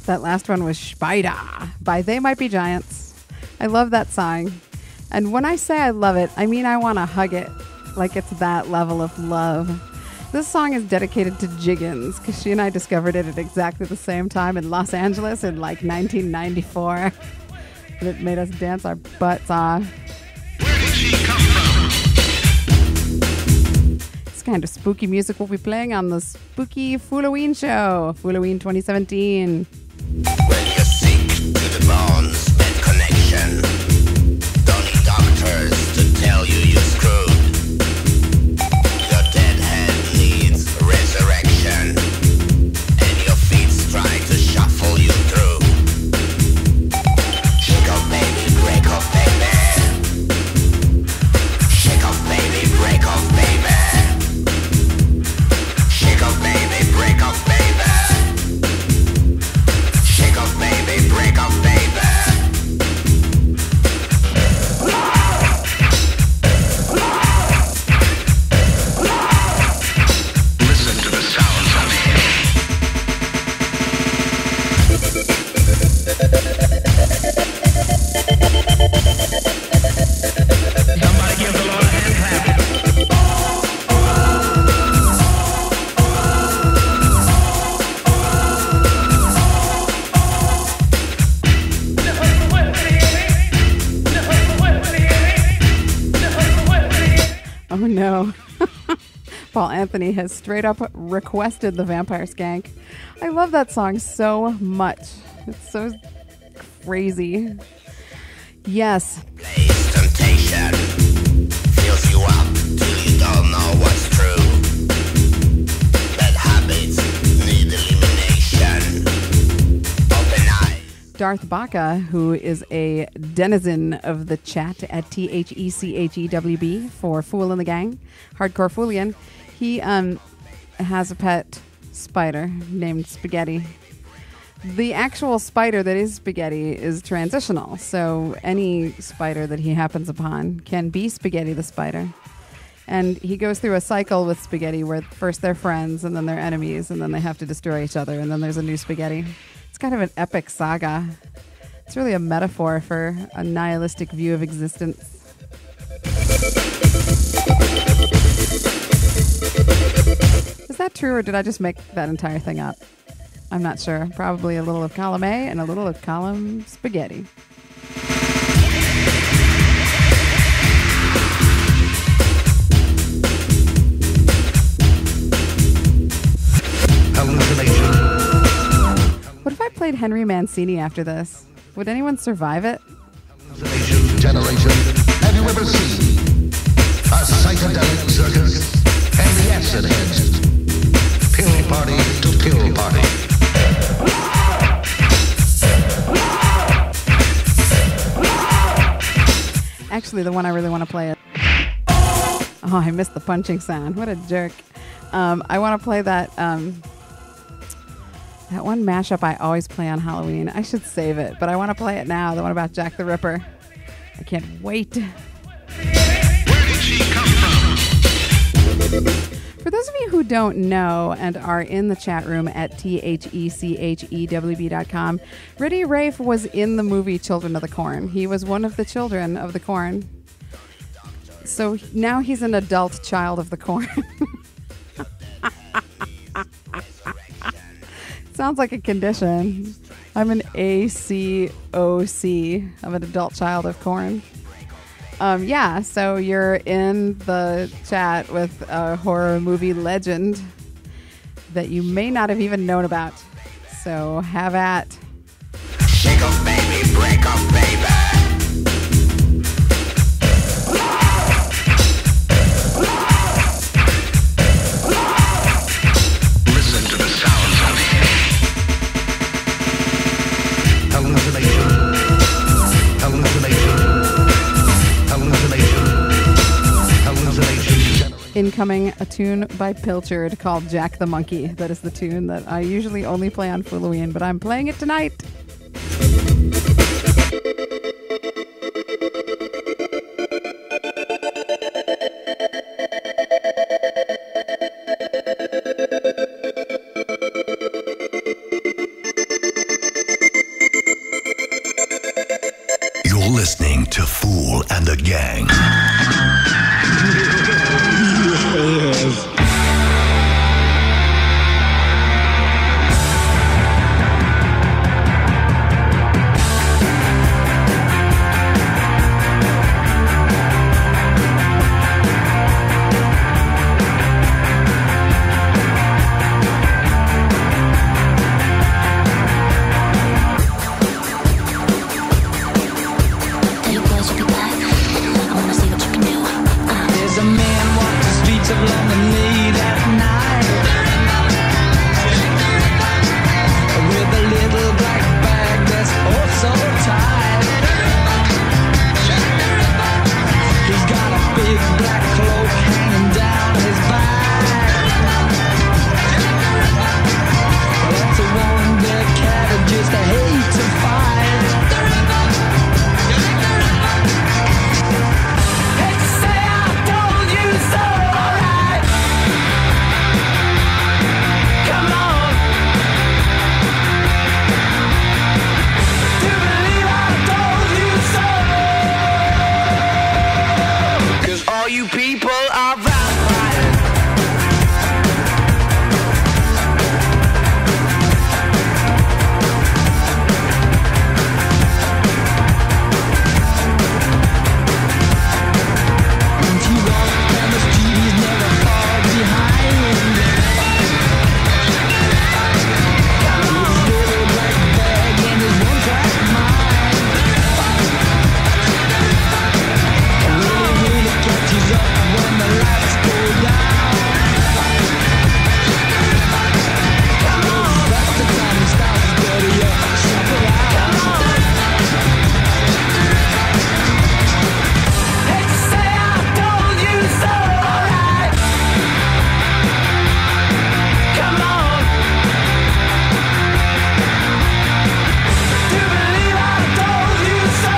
That last one was Spider by They Might Be Giants. I love that song. And when I say I love it, I mean I want to hug it like it's that level of love. This song is dedicated to Jiggins because she and I discovered it at exactly the same time in Los Angeles in like 1994. And it made us dance our butts off. Where did she come from? This kind of spooky music will be playing on the Spooky Fooloween Show, Fooloween 2017. When you're sick to the bones, bad connection. Don't need doctors to tell you you're screwed. Your dead head needs resurrection, and your feet try to shuffle you through. Shake off, baby, break off, baby. Shake off, baby, break off, baby. Shake off, baby, break off, baby. Shake off, baby, break off, baby. Listen to the sounds of him. Somebody give the Lord a hand clap. Oh no. Paul Anthony has straight up requested the Vampire Skank. I love that song so much. It's so crazy. Yes. Temptation fills you up till you don't know what's true. Bad habits need elimination. Open eyes. Darth Baca, who is a denizen of the chat at THECHEWB for Fool in the Gang, Hardcore Foolian, he has a pet spider named Spaghetti. The actual spider that is Spaghetti is transitional, so any spider that he happens upon can be Spaghetti the spider. And he goes through a cycle with Spaghetti where first they're friends, and then they're enemies, and then they have to destroy each other, and then there's a new Spaghetti. It's kind of an epic saga. It's really a metaphor for a nihilistic view of existence. Is that true, or did I just make that entire thing up? I'm not sure. Probably a little of column A and a little of column Spaghetti. What if I played Henry Mancini after this? Would anyone survive it? Generation. Have you ever seen a psychedelic circus and the acid heads? Pill party to pill party. Actually, the one I really want to play is... Oh, I missed the punching sound. What a jerk. I want to play that... that one mashup I always play on Halloween. I should save it, but I want to play it now. The one about Jack the Ripper. I can't wait. Where did she come from? For those of you who don't know and are in the chat room at THECHEWB.com, Riddy Rafe was in the movie Children of the Corn. He was one of the children of the corn. So now he's an adult child of the corn. Sounds like a condition. I'm an ACOC. I'm an adult child of corn. Yeah, so you're in the chat with a horror movie legend that you may not have even known about. So have at. Shake up, baby, break up, baby. Listen to the sounds of hallucination. Hallucination. Hallucination. Hallucination. Incoming a tune by Pilchard called Jack the Monkey. That is the tune that I usually only play on Halloween, but I'm playing it tonight. You're listening to Fool and the Gang. There's a man walking the streets of London late at night with a little black bag that's oh so tight. He's got a big black cloak hanging down his back. That's a wonder cat and just a hate to fight. All you people are vampires. And he walks down the street, he's never far behind. With his little black bag and his one-track mind. Really catches up when the lights go down. That's the time he starts to dirty up, shop around. Hate to say I told you so, alright. Come on. Do you believe I told you so?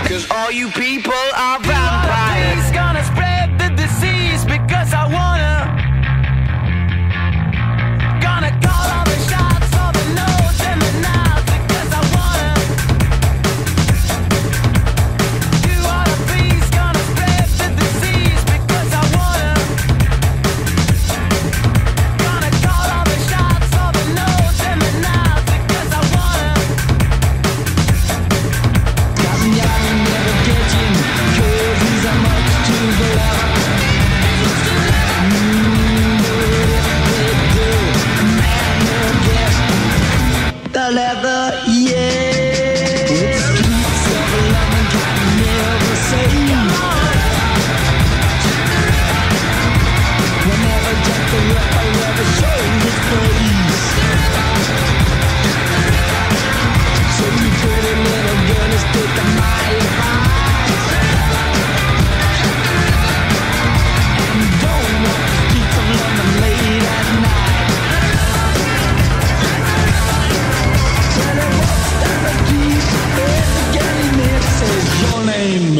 'Cause all you people are vampires. He's gonna spread the disease because I wanna. Gonna call all the shots for the nose and the knives because I wanna. You ought to please gonna spread the disease because I wanna. Gonna call all the shots for the nose and the knives because I wanna. Doesn't y'all never get you 'cause he's a much to the level. The leather, yeah. It's streets of London can never say. Whenever Jack the Ripper ever shows his face. So you pretty little girl, let's take my advice. And don't walk the streets of London late at night. When it walks down the street, every girl he meets says your name.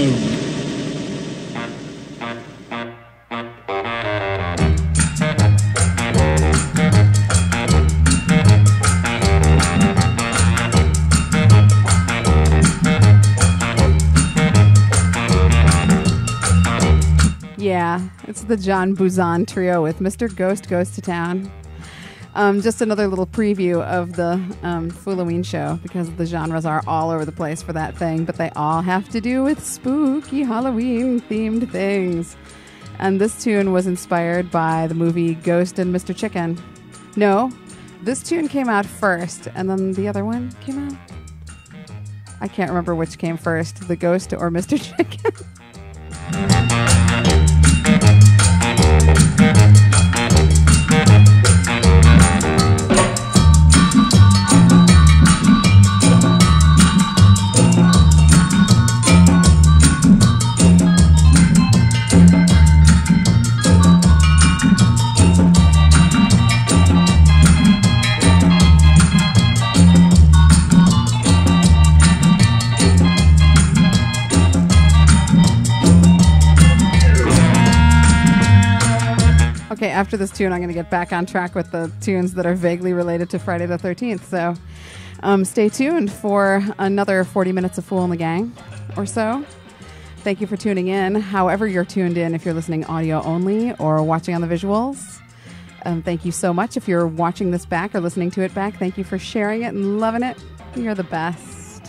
Yeah, it's the John Buzan trio with Mr. Ghost Goes to Town. Just another little preview of the Halloween show because the genres are all over the place for that thing, but they all have to do with spooky Halloween themed things. And this tune was inspired by the movie Ghost and Mr. Chicken. No, this tune came out first, and then the other one came out. I can't remember which came first, The Ghost or Mr. Chicken. Okay, after this tune, I'm going to get back on track with the tunes that are vaguely related to Friday the 13th. So stay tuned for another 40 minutes of Fool and the Gang or so. Thank you for tuning in. However you're tuned in, if you're listening audio only or watching on the visuals, thank you so much. If you're watching this back or listening to it back, thank you for sharing it and loving it. You're the best.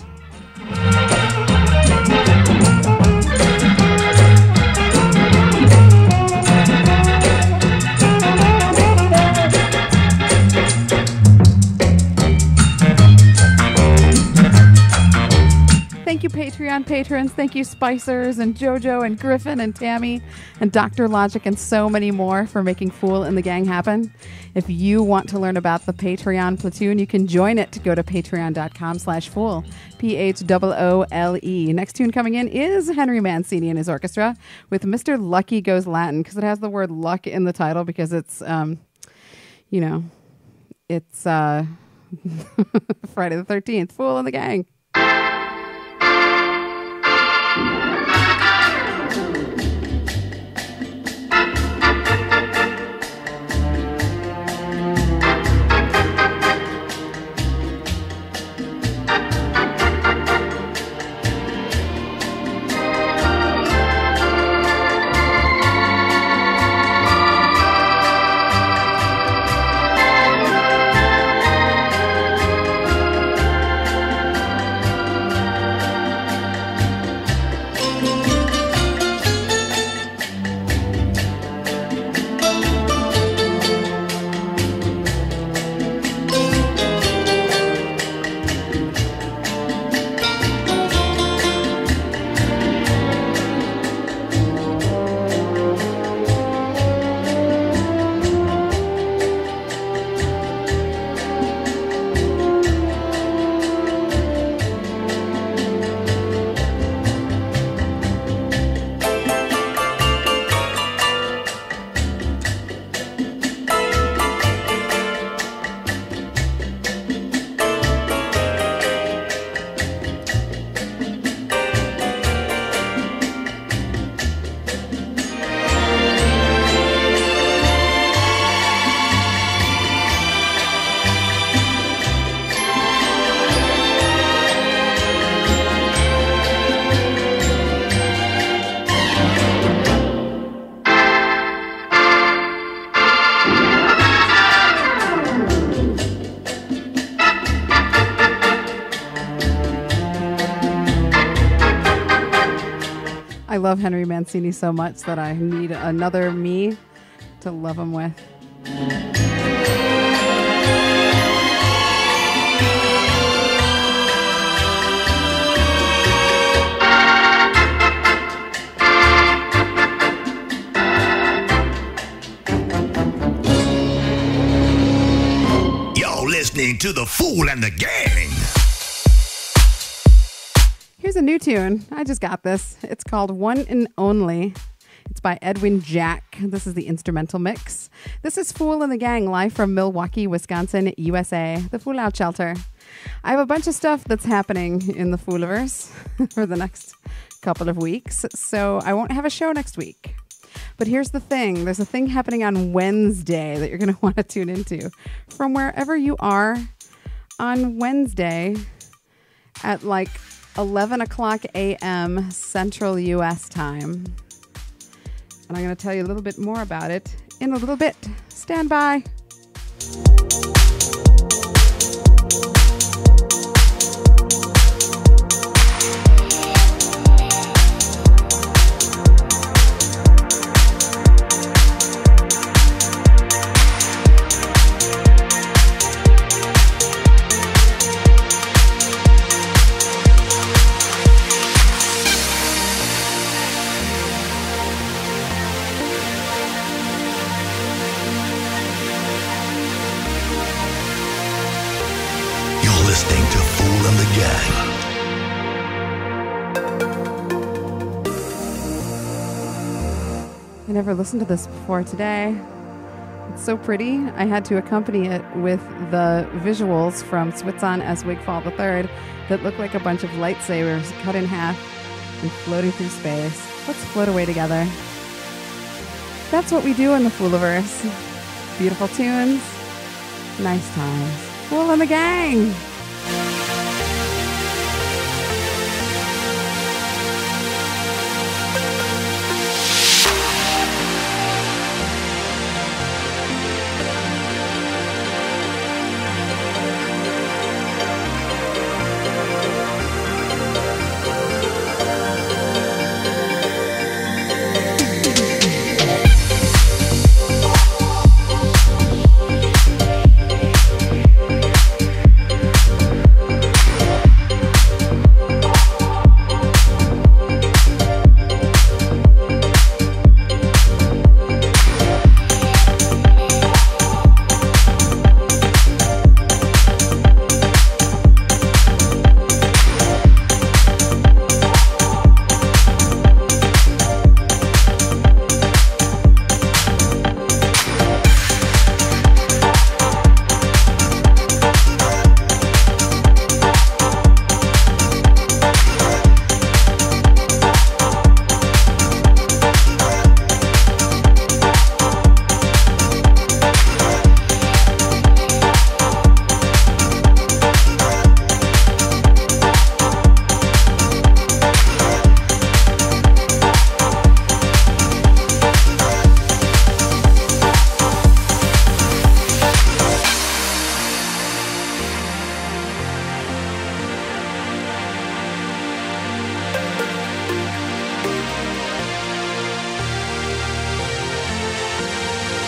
Thank you, Patreon patrons. Thank you, Spicers and Jojo and Griffin and Tammy and Dr. Logic and so many more for making Fool and the Gang happen. If you want to learn about the Patreon platoon, you can join it. Go to patreon.com/fool. PHOOLE. Next tune coming in is Henry Mancini and his orchestra with Mr. Lucky Goes Latin, because it has the word luck in the title, because it's, it's Friday the 13th. Fool and the Gang. I love Henry Mancini so much that I need another me to love him with. You're listening to The Fool and the Gang. Here's a new tune. I just got this. It's called One and Only. It's by Edwin Jack. This is the instrumental mix. This is Fool and the Gang, live from Milwaukee, Wisconsin, USA, the Fool Out Shelter. I have a bunch of stuff that's happening in the Fooliverse for the next couple of weeks, so I won't have a show next week. But here's the thing. There's a thing happening on Wednesday that you're going to want to tune into. From wherever you are on Wednesday at like 11 o'clock a.m. Central U.S. time. And I'm going to tell you a little bit more about it in a little bit. Stand by. listening to Fool and the Gang. I never listened to this before today. It's so pretty. I had to accompany it with the visuals from Switzon as Wigfall III that look like a bunch of lightsabers cut in half and floating through space. Let's float away together. That's what we do in the Fooliverse. Beautiful tunes, nice times. Fool and the Gang!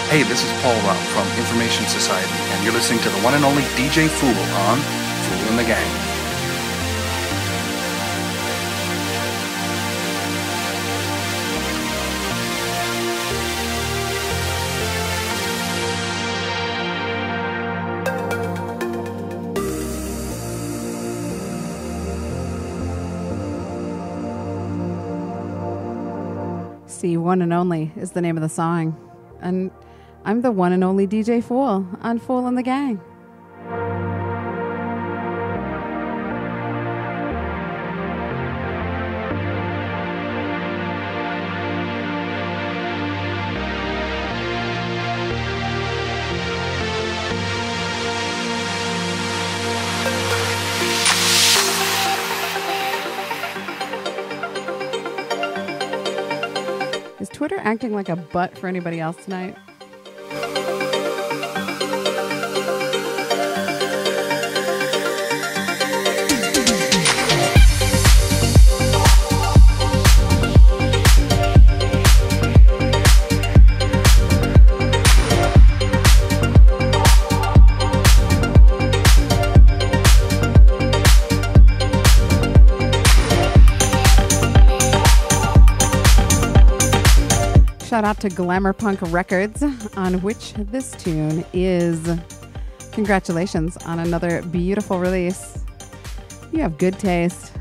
Hey, this is Paul Robb from Information Society, and you're listening to the one and only DJ Fool on Fool and the Gang. See, One and Only is the name of the song. And I'm the one and only DJ Fool on Fool and the Gang. Is Twitter acting like a butt for anybody else tonight? Shout out to Glamour Punk Records, on which this tune is. Congratulations on another beautiful release. You have good taste.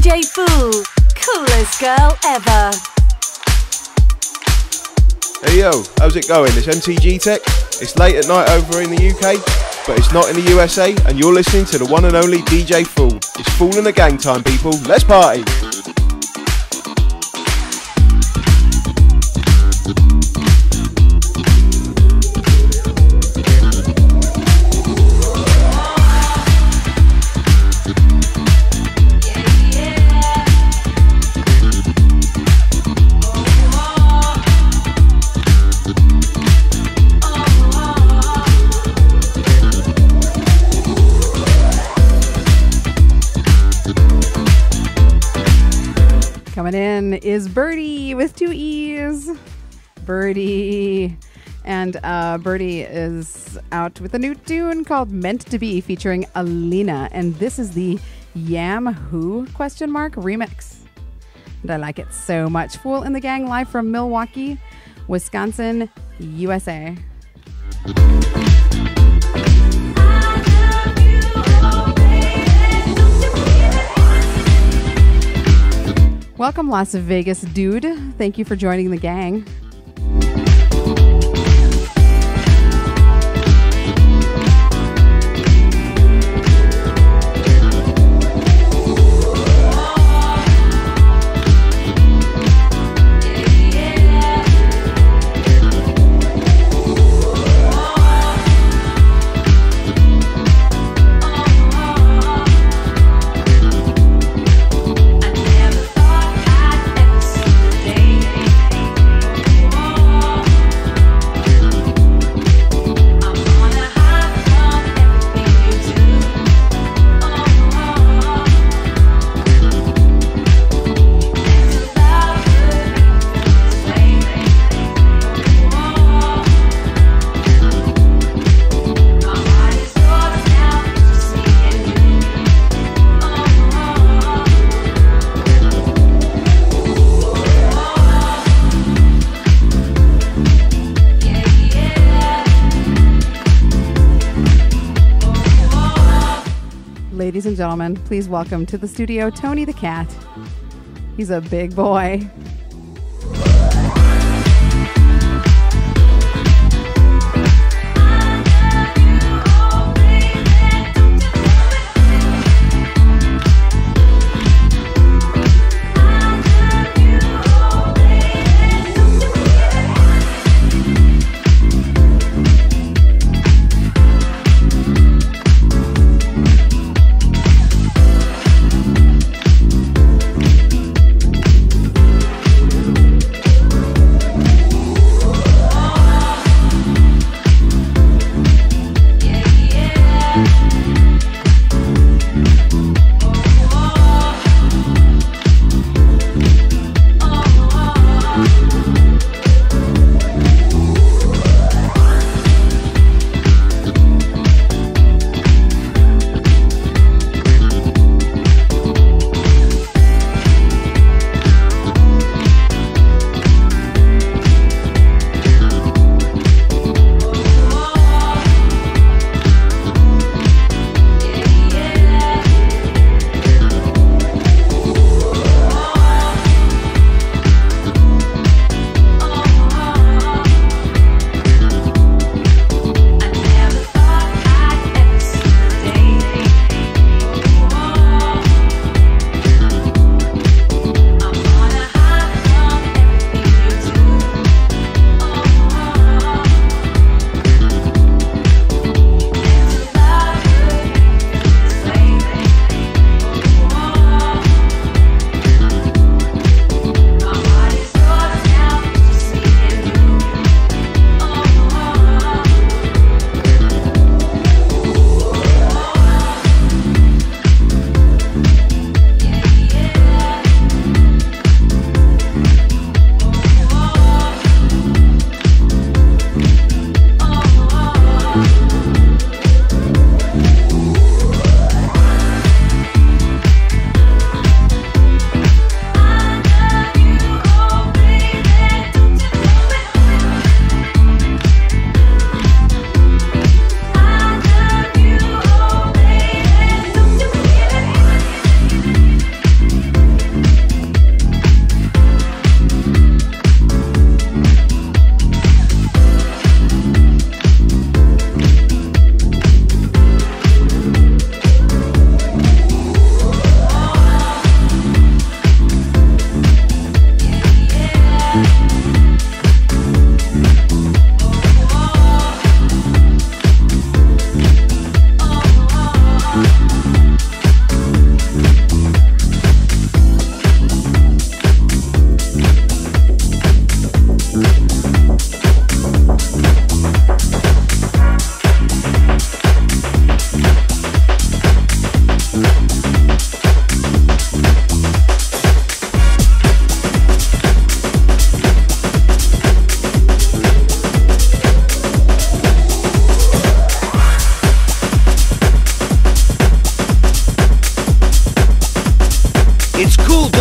DJ Fool, coolest girl ever. Hey yo, how's it going? It's MTG Tech. It's late at night over in the UK, but it's not in the USA, and you're listening to the one and only DJ Fool. It's Fool in the Gang time, people. Let's party! Coming in is Birdie with 2 E's. Birdie. And Birdie is out with a new tune called Meant to Be featuring Alina. And this is the Yam Who ? Remix. And I like it so much. Fool in the Gang live from Milwaukee, Wisconsin, USA. Welcome, Las Vegas dude. Thank you for joining the gang. Ladies and gentlemen, please welcome to the studio Tony the Cat. He's a big boy.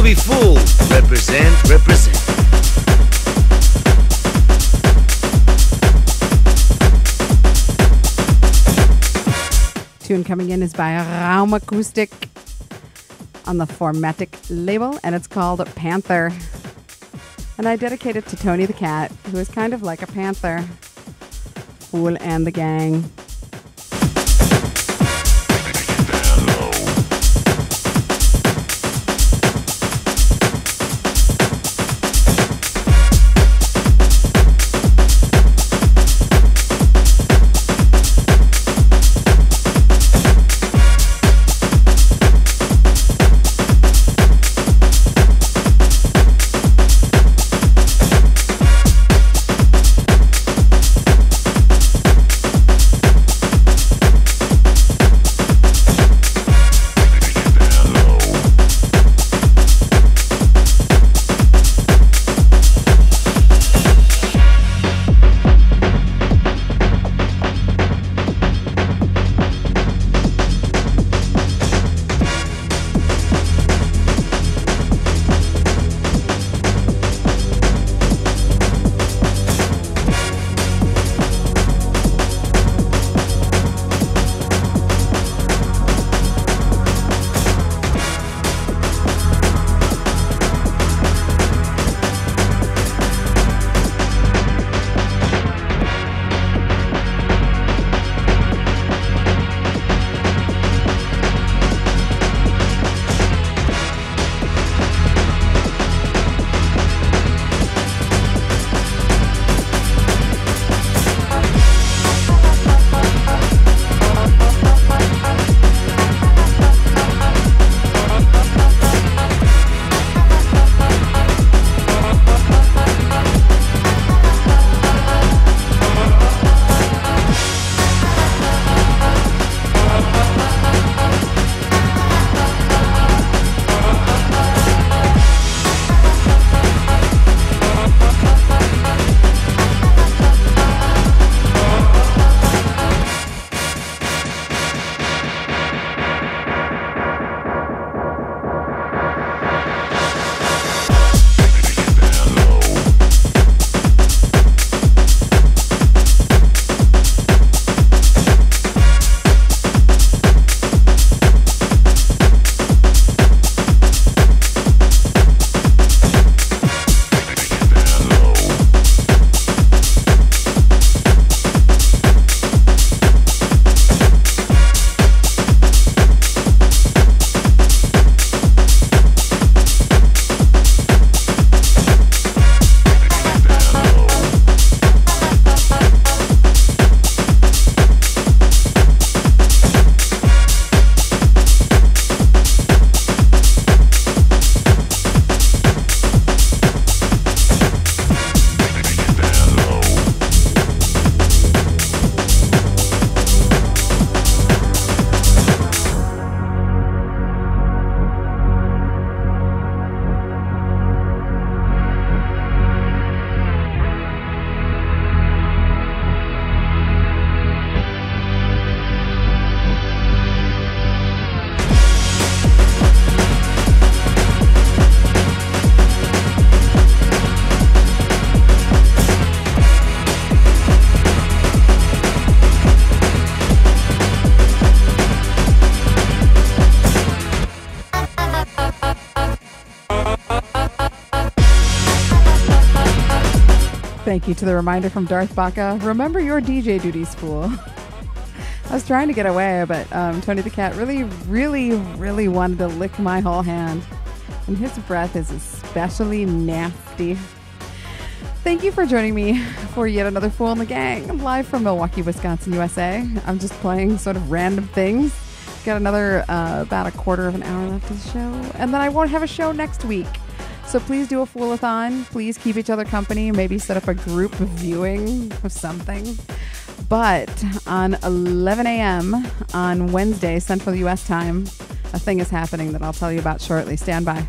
to be full. Represent, represent. Tune coming in is by Raumakustik on the Formatic label, and it's called Panther. And I dedicate it to Tony the cat, who is kind of like a panther. Fool and the gang. Thank you to the reminder from Darth Baca. Remember your DJ duties, fool. I was trying to get away, but Tony the cat really wanted to lick my whole hand. And his breath is especially nasty. Thank you for joining me for yet another Fool in the Gang. I'm live from Milwaukee, Wisconsin, USA. I'm just playing sort of random things. Got another about a quarter of an hour left of the show. And then I won't have a show next week. So please do a Fool-a-thon. Please keep each other company. Maybe set up a group viewing of something. But on 11 a.m. on Wednesday, Central U.S. time, a thing is happening that I'll tell you about shortly. Stand by.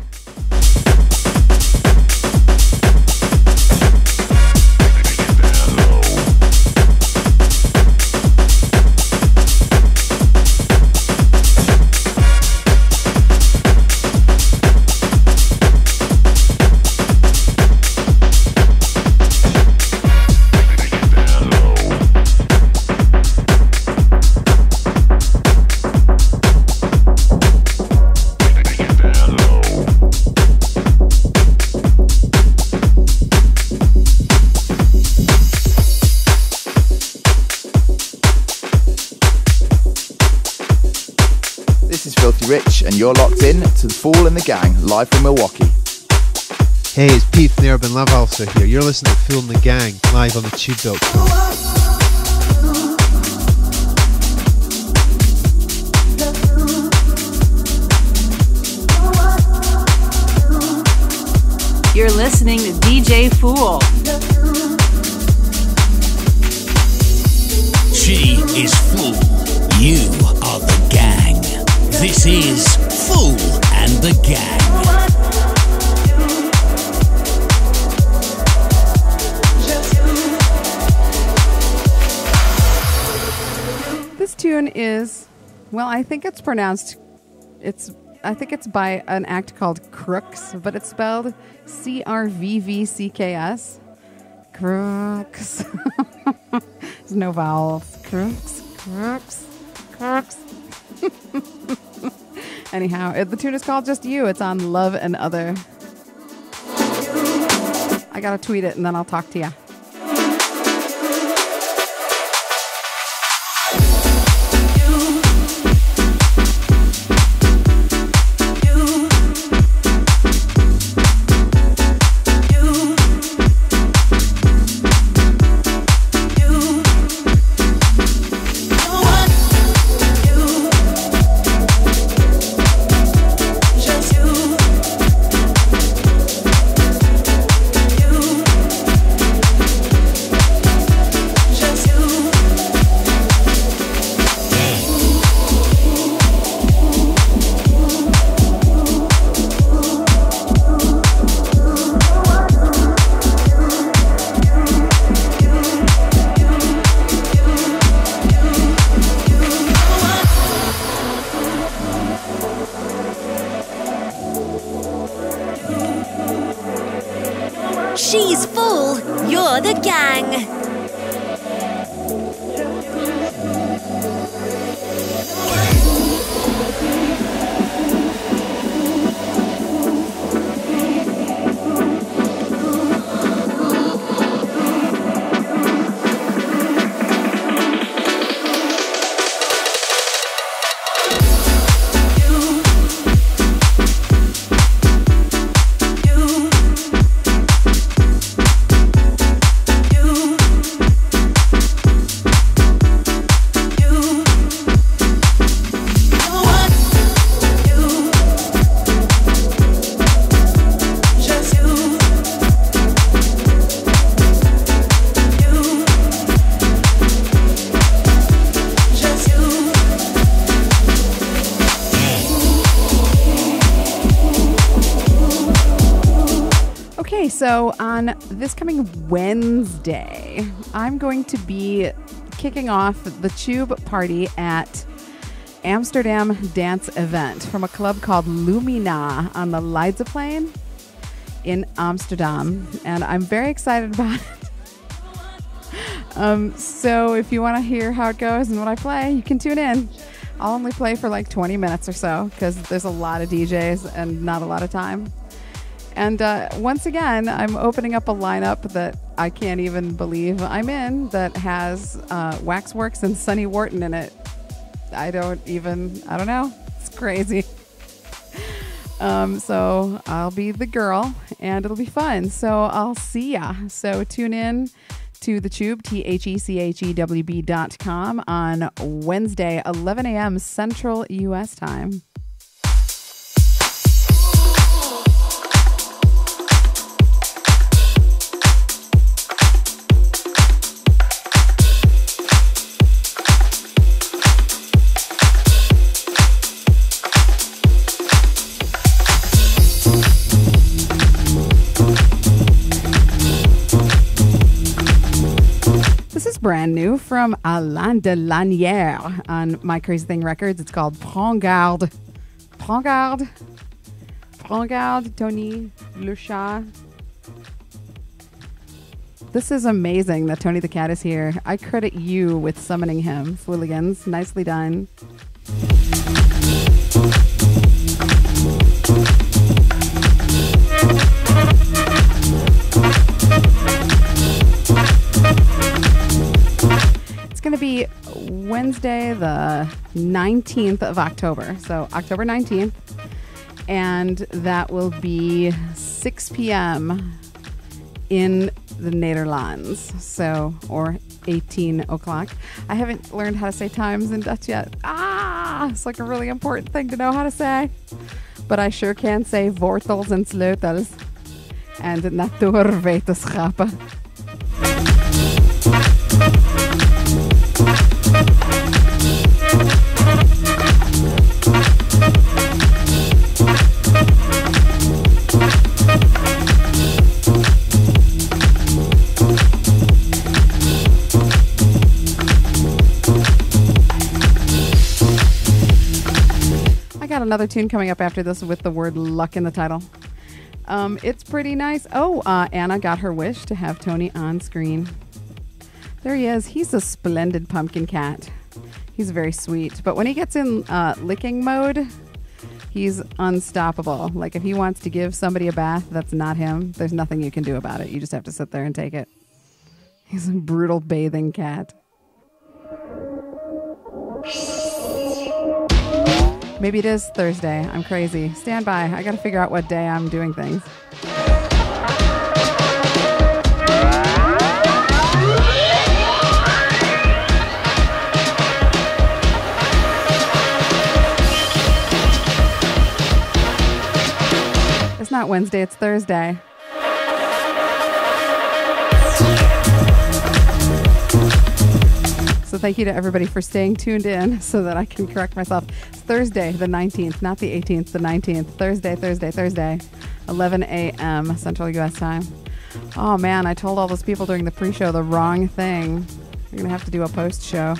this is Filthy Rich, and you're locked in to The Fool and the Gang, live from Milwaukee. Hey, it's Pete from the Urban Love Ulcer here. You're listening to Fool and the Gang, live on the Chewb.com. You're listening to DJ Fool. She is Fool. You are the gang. This is Fool and the Gang. This tune is, well, I think it's pronounced, I think it's by an act called Crooks, but it's spelled Crvvcks. Crooks. There's no vowels. Crooks, crooks, crooks. Anyhow, the tune is called Just You. It's on Love and Other. I gotta tweet it and then I'll talk to ya. She's full, you're the gang. So on this coming Wednesday, I'm going to be kicking off the Chewb party at Amsterdam Dance Event from a club called Lumina on the Leidseplein in Amsterdam. And I'm very excited about it. So if you want to hear how it goes and what I play, you can tune in. I'll only play for like 20 minutes or so because there's a lot of DJs and not a lot of time. And once again, I'm opening up a lineup that I can't even believe I'm in that has Waxworks and Sonny Wharton in it. I don't know. It's crazy. So I'll be the girl and it'll be fun. So I'll see ya. So tune in to the Chewb, THECHEWB.com on Wednesday, 11 a.m. Central U.S. time. Brand new from Alain Delanière on My Crazy Thing Records. It's called Prends Garde. Prends Garde. Prends Garde, Tony Le Chat. This is amazing that Tony the Cat is here. I credit you with summoning him, Fooligans. Nicely done. Thursday, the 19th of October. So October 19th. And that will be 6 p.m. in the Nederlands. So, or 18 o'clock. I haven't learned how to say times in Dutch yet. It's like a really important thing to know how to say. But I sure can say wortels en sleutels. And natuurwetenschappen. Another tune coming up after this with the word luck in the title. It's pretty nice. Anna got her wish to have Tony on screen. There he is. He's a splendid pumpkin cat. He's very sweet. But when he gets in licking mode, he's unstoppable. Like if he wants to give somebody a bath that's not him, there's nothing you can do about it. You just have to sit there and take it. He's a brutal bathing cat. Maybe it is Thursday. I'm crazy. Stand by. I got to figure out what day I'm doing things. It's not Wednesday. It's Thursday. So thank you to everybody for staying tuned in so that I can correct myself. It's Thursday, the 19th, not the 18th, the 19th. Thursday, 11 a.m. Central U.S. time. Oh, man, I told all those people during the pre-show the wrong thing. I'm going to have to do a post-show.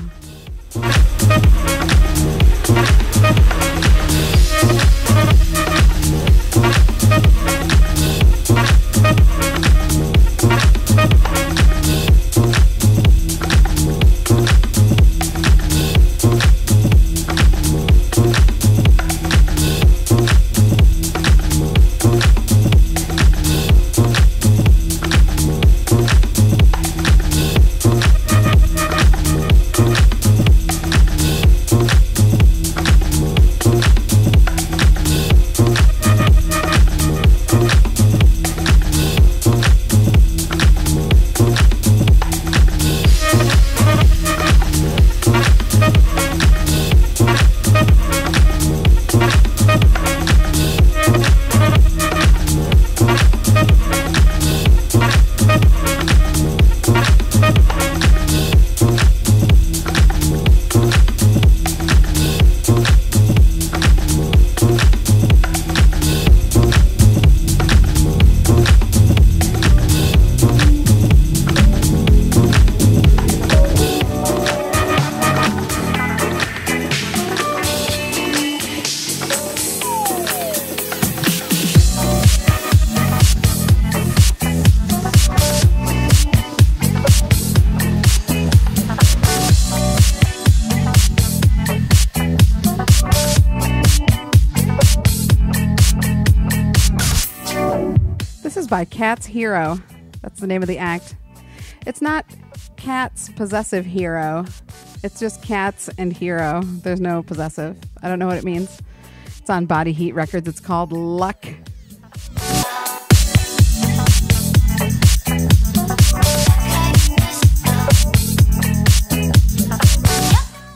By Cat's Hero. That's the name of the act. It's not Cat's Possessive Hero. It's just Cats and Hero. There's no possessive. I don't know what it means. It's on Body Heat Records. It's called Luck.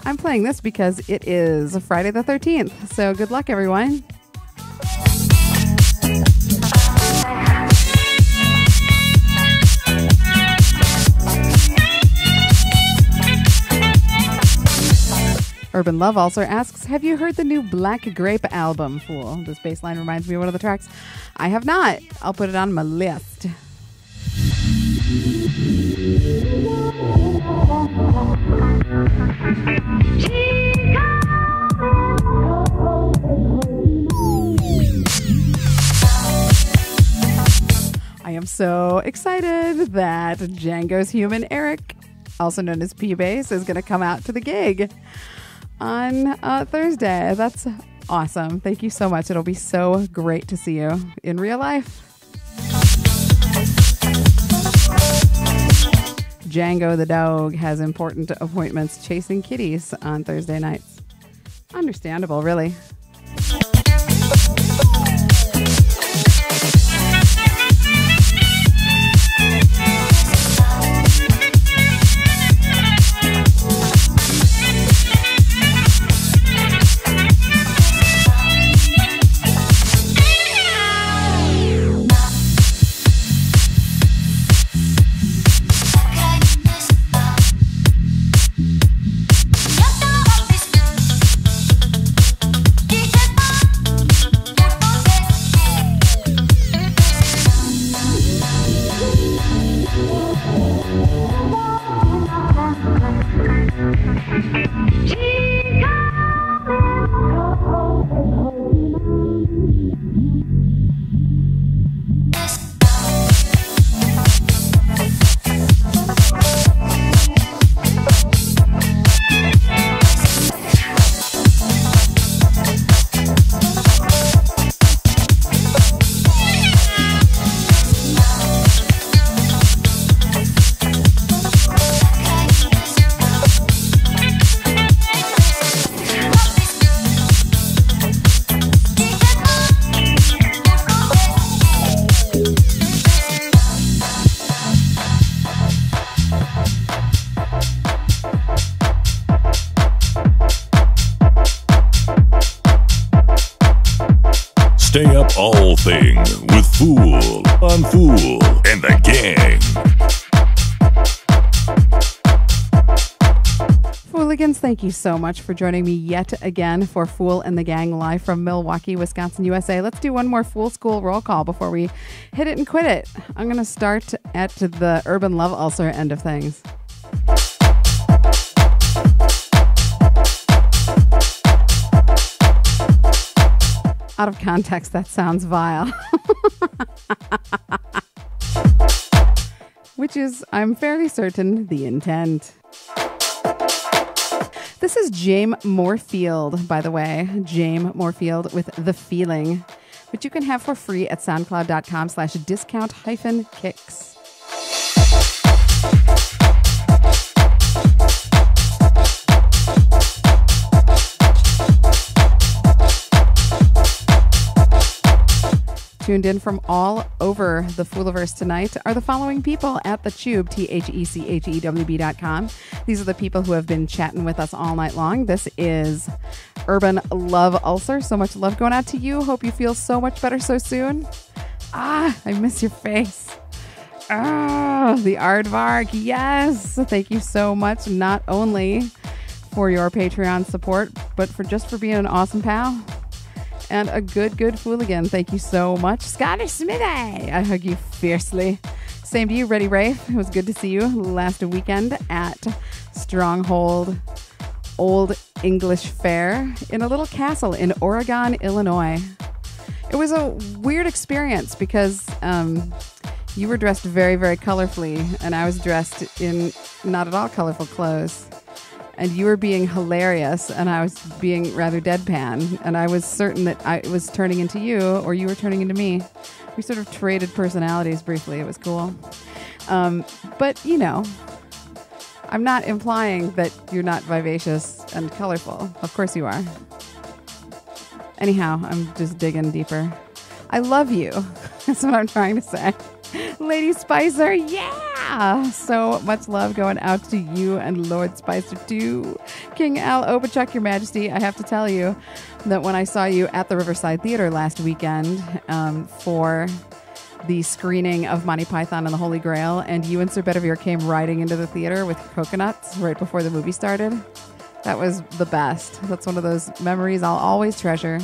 I'm playing this because it is Friday the 13th. So good luck, everyone. Urban Love also asks, have you heard the new Black Grape album, Fool? This bass line reminds me of one of the tracks. I have not. I'll put it on my list. I am so excited that Django's Human Eric, also known as P-Bass, is going to come out to the gig on Thursday. That's awesome. Thank you so much. It'll be so great to see you in real life. Django the dog has important appointments chasing kitties on Thursday nights. Understandable, really. Stay up all thing with Fool on Fool and the Gang. Fooligans, thank you so much for joining me yet again for Fool and the Gang live from Milwaukee, Wisconsin, USA. Let's do one more Fool School roll call before we hit it and quit it. I'm going to start at the urban love ulcer end of things. Out of context, that sounds vile. Which is, I'm fairly certain, the intent. This is James Moorfield, by the way. James Moorfield with The Feeling, which you can have for free at soundcloud.com/discount-kicks. Tuned in from all over the Fooliverse tonight are the following people at the Chewb, THECHEWB.com. These are the people who have been chatting with us all night long. This is Urban Love Ulcer. So much love going out to you. Hope you feel so much better so soon. I miss your face. The Aardvark. Yes. Thank you so much. Not only for your Patreon support, but for being an awesome pal. And a good fooligan. Thank you so much. Scotty Smithy, I hug you fiercely. Same to you, Reddy Rafe. It was good to see you last weekend at Stronghold Old English Fair in a little castle in Oregon, Illinois. It was a weird experience because you were dressed very, very colorfully, and I was dressed in not at all colorful clothes. And you were being hilarious, and I was being rather deadpan. And I was certain that I was turning into you, or you were turning into me. We sort of traded personalities briefly. It was cool. But, you know, I'm not implying that you're not vivacious and colorful. Of course you are. Anyhow, I'm just digging deeper. I love you. That's what I'm trying to say. Lady Spicer, yeah! So much love going out to you and Lord Spicer too. King Al Obachuk, Your Majesty, I have to tell you that when I saw you at the Riverside Theater last weekend for the screening of Monty Python and the Holy Grail, and you and Sir Bedivere came riding into the theater with coconuts right before the movie started, that was the best. That's one of those memories I'll always treasure.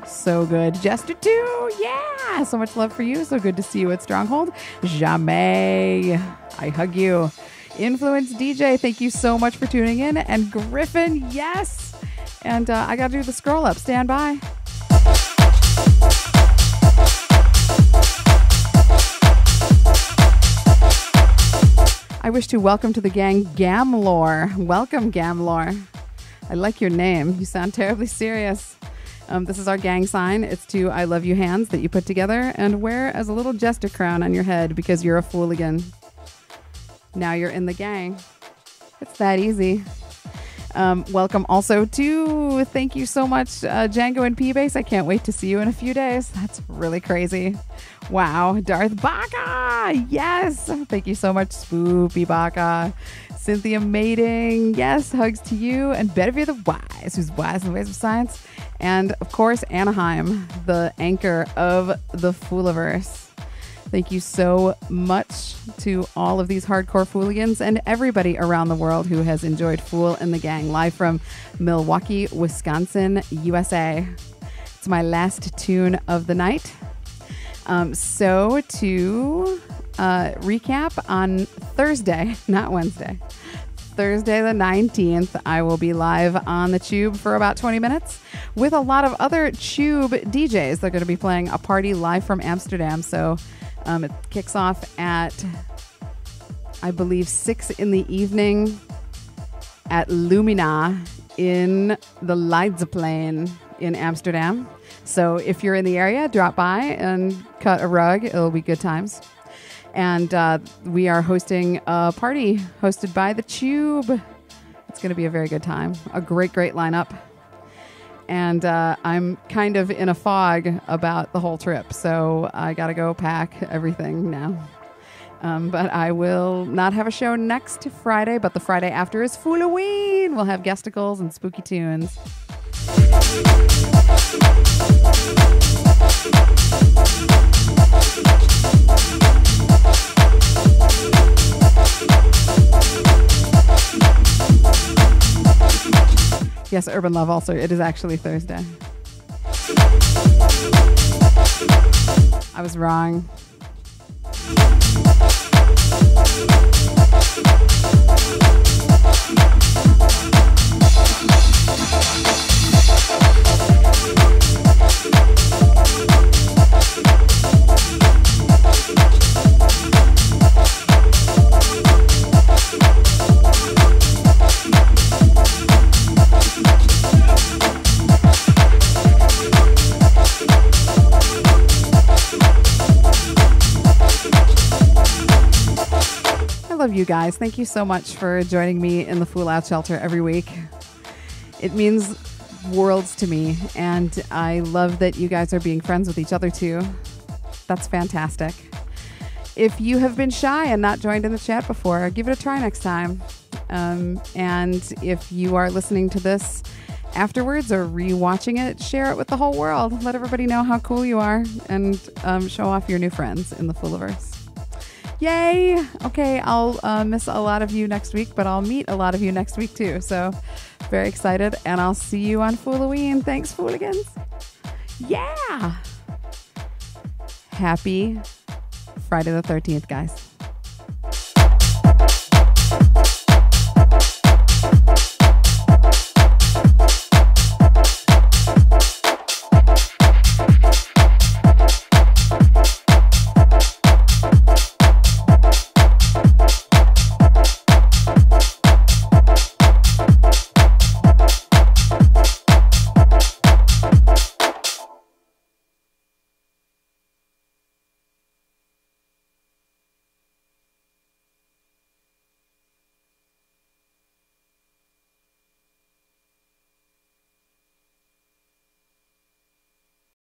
So good. Jester too, yeah! So much love for you. So good to see you at Stronghold. Jamais. I hug you. Influence DJ, thank you so much for tuning in. And Griffin, yes! And I got to do the scroll up. Stand by. I wish to welcome to the gang Gamlore. Welcome, Gamlore. I like your name. You sound terribly serious. This is our gang sign. It's two I love you hands that you put together and wear as a little jester crown on your head because you're a fooligan. Now you're in the gang. It's that easy. Welcome also to, thank you so much, Django and P-Base. I can't wait to see you in a few days. That's really crazy. Wow. Darth Baka. Yes. Thank you so much, Spoopy Baka. Cynthia Mating. Yes. Hugs to you. And Bedivere the Wise, who's wise in the ways of science. And of course, Anaheim, the anchor of the Fooliverse. Thank you so much to all of these hardcore Fooligans and everybody around the world who has enjoyed Fool and the Gang live from Milwaukee, Wisconsin, USA. It's my last tune of the night. So to recap, on Thursday, not Wednesday, Thursday the 19th, I will be live on the Chewb for about 20 minutes with a lot of other Chewb DJs. They're going to be playing a party live from Amsterdam. So it kicks off at, I believe, 6 in the evening at Lumina in the Leidseplein in Amsterdam. So if you're in the area, drop by and cut a rug. It'll be good times. And we are hosting a party hosted by the Chewb. It's going to be a very good time. A great, great lineup. And I'm kind of in a fog about the whole trip, so I got to go pack everything now. But I will not have a show next Friday, but the Friday after is Fooloween. We'll have guesticles and spooky tunes. Yes, Urban Love also. It is actually Thursday. I was wrong. I love you guys. Thank you so much for joining me in the Fool Out Shelter every week. It means worlds to me, and I love that you guys are being friends with each other too. That's fantastic. If you have been shy and not joined in the chat before, give it a try next time. And if you are listening to this afterwards or rewatching it, share it with the whole world. Let everybody know how cool you are, and show off your new friends in the Fooliverse. Yay! Okay, I'll miss a lot of you next week, but I'll meet a lot of you next week too. So very excited, and I'll see you on Fooloween. Thanks, Fooligans. Yeah! Happy Friday the 13th, guys.